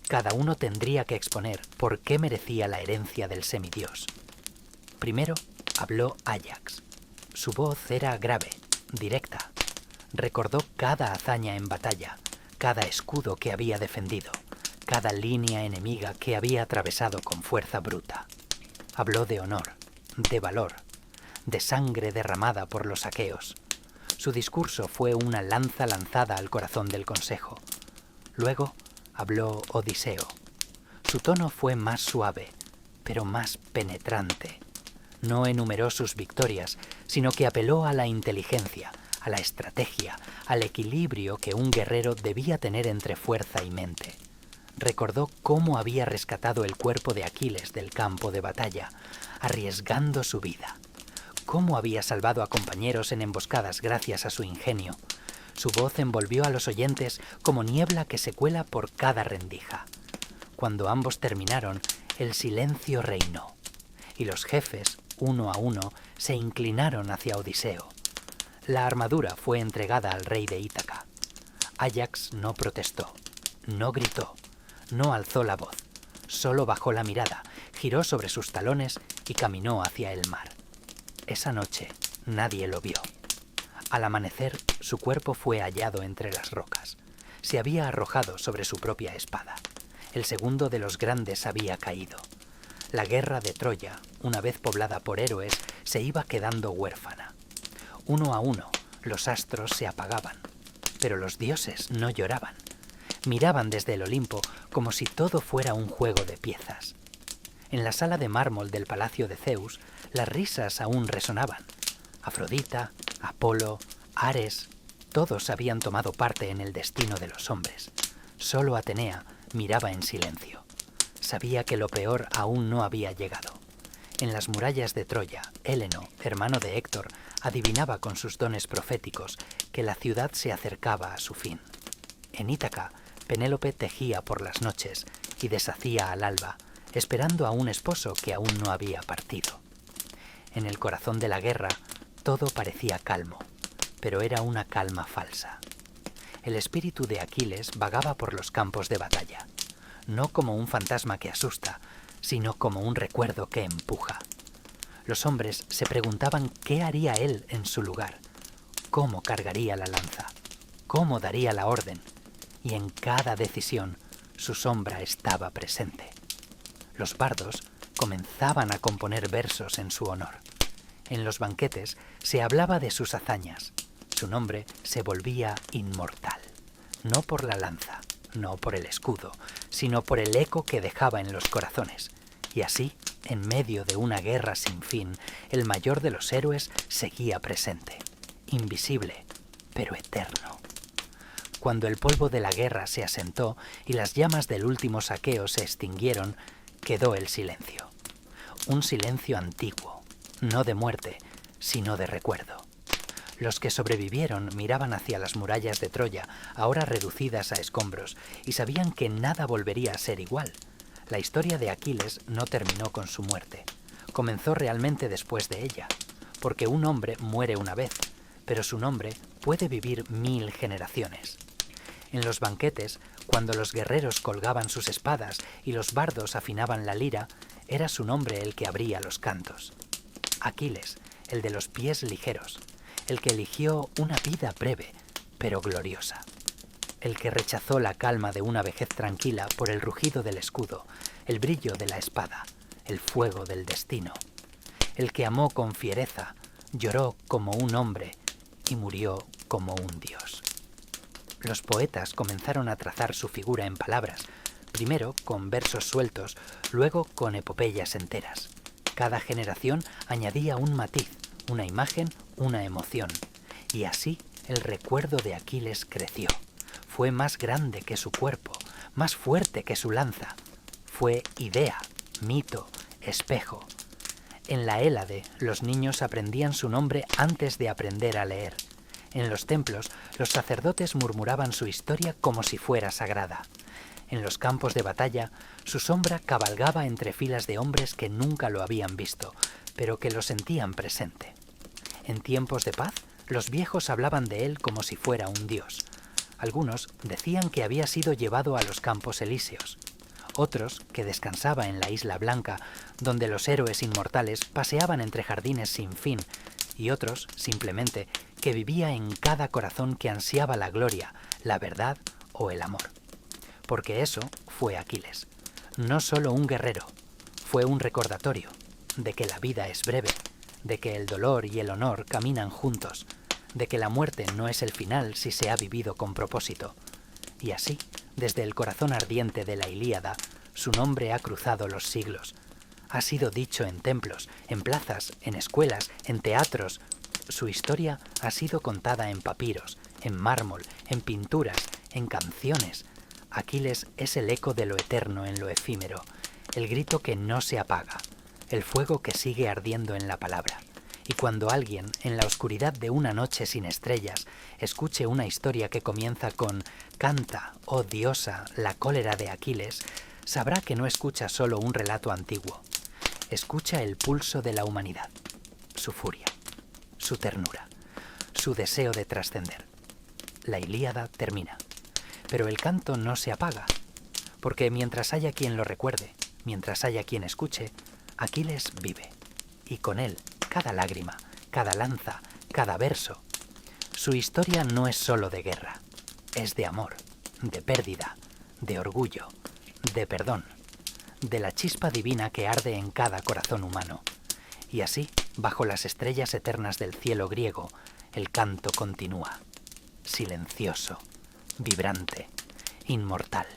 Cada uno tendría que exponer por qué merecía la herencia del semidios. Primero habló Áyax. Su voz era grave, directa. Recordó cada hazaña en batalla, cada escudo que había defendido, cada línea enemiga que había atravesado con fuerza bruta. Habló de honor, de valor, de sangre derramada por los aqueos. Su discurso fue una lanza lanzada al corazón del consejo. Luego habló Odiseo. Su tono fue más suave, pero más penetrante. No enumeró sus victorias, sino que apeló a la inteligencia, a la estrategia, al equilibrio que un guerrero debía tener entre fuerza y mente. Recordó cómo había rescatado el cuerpo de Aquiles del campo de batalla, arriesgando su vida. Cómo había salvado a compañeros en emboscadas gracias a su ingenio. Su voz envolvió a los oyentes como niebla que se cuela por cada rendija. Cuando ambos terminaron, el silencio reinó, y los jefes, uno a uno, se inclinaron hacia Odiseo. La armadura fue entregada al rey de Ítaca. Áyax no protestó, no gritó, no alzó la voz, solo bajó la mirada, giró sobre sus talones y caminó hacia el mar. Esa noche nadie lo vio. Al amanecer, su cuerpo fue hallado entre las rocas. Se había arrojado sobre su propia espada. El segundo de los grandes había caído. La guerra de Troya, una vez poblada por héroes, se iba quedando huérfana. Uno a uno, los astros se apagaban, pero los dioses no lloraban. Miraban desde el Olimpo como si todo fuera un juego de piezas. En la sala de mármol del palacio de Zeus, las risas aún resonaban. Afrodita, Apolo, Ares, todos habían tomado parte en el destino de los hombres. Solo Atenea miraba en silencio. Sabía que lo peor aún no había llegado. En las murallas de Troya, Héleno, hermano de Héctor, adivinaba con sus dones proféticos que la ciudad se acercaba a su fin. En Ítaca, Penélope tejía por las noches y deshacía al alba, esperando a un esposo que aún no había partido. En el corazón de la guerra, todo parecía calmo, pero era una calma falsa. El espíritu de Aquiles vagaba por los campos de batalla, no como un fantasma que asusta, sino como un recuerdo que empuja. Los hombres se preguntaban qué haría él en su lugar, cómo cargaría la lanza, cómo daría la orden, y en cada decisión su sombra estaba presente. Los bardos comenzaban a componer versos en su honor. En los banquetes se hablaba de sus hazañas. Su nombre se volvía inmortal, no por la lanza, no por el escudo, sino por el eco que dejaba en los corazones. Y así, en medio de una guerra sin fin, el mayor de los héroes seguía presente, invisible, pero eterno. Cuando el polvo de la guerra se asentó y las llamas del último saqueo se extinguieron, quedó el silencio. Un silencio antiguo, no de muerte, sino de recuerdo. Los que sobrevivieron miraban hacia las murallas de Troya, ahora reducidas a escombros, y sabían que nada volvería a ser igual. La historia de Aquiles no terminó con su muerte. Comenzó realmente después de ella, porque un hombre muere una vez, pero su nombre puede vivir 1000 generaciones. En los banquetes, cuando los guerreros colgaban sus espadas y los bardos afinaban la lira, era su nombre el que abría los cantos. Aquiles, el de los pies ligeros, el que eligió una vida breve, pero gloriosa. El que rechazó la calma de una vejez tranquila por el rugido del escudo, el brillo de la espada, el fuego del destino. El que amó con fiereza, lloró como un hombre y murió como un dios. Los poetas comenzaron a trazar su figura en palabras, primero con versos sueltos, luego con epopeyas enteras. Cada generación añadía un matiz, una imagen, una emoción, y así el recuerdo de Aquiles creció. Fue más grande que su cuerpo, más fuerte que su lanza. Fue idea, mito, espejo. En la Hélade, los niños aprendían su nombre antes de aprender a leer. En los templos, los sacerdotes murmuraban su historia como si fuera sagrada. En los campos de batalla, su sombra cabalgaba entre filas de hombres que nunca lo habían visto, pero que lo sentían presente. En tiempos de paz, los viejos hablaban de él como si fuera un dios. Algunos decían que había sido llevado a los Campos Elíseos. Otros que descansaba en la Isla Blanca, donde los héroes inmortales paseaban entre jardines sin fin, y otros, simplemente, que vivía en cada corazón que ansiaba la gloria, la verdad o el amor. Porque eso fue Aquiles. No solo un guerrero, fue un recordatorio de que la vida es breve, de que el dolor y el honor caminan juntos, de que la muerte no es el final si se ha vivido con propósito. Y así, desde el corazón ardiente de la Ilíada, su nombre ha cruzado los siglos. Ha sido dicho en templos, en plazas, en escuelas, en teatros. Su historia ha sido contada en papiros, en mármol, en pinturas, en canciones. Aquiles es el eco de lo eterno en lo efímero, el grito que no se apaga, el fuego que sigue ardiendo en la palabra. Y cuando alguien, en la oscuridad de una noche sin estrellas, escuche una historia que comienza con «Canta, oh diosa, la cólera de Aquiles», sabrá que no escucha solo un relato antiguo. Escucha el pulso de la humanidad, su furia, su ternura, su deseo de trascender. La Ilíada termina, pero el canto no se apaga, porque mientras haya quien lo recuerde, mientras haya quien escuche, Aquiles vive, y con él cada lágrima, cada lanza, cada verso. Su historia no es solo de guerra, es de amor, de pérdida, de orgullo, de perdón, de la chispa divina que arde en cada corazón humano. Y así, bajo las estrellas eternas del cielo griego, el canto continúa, silencioso, vibrante, inmortal.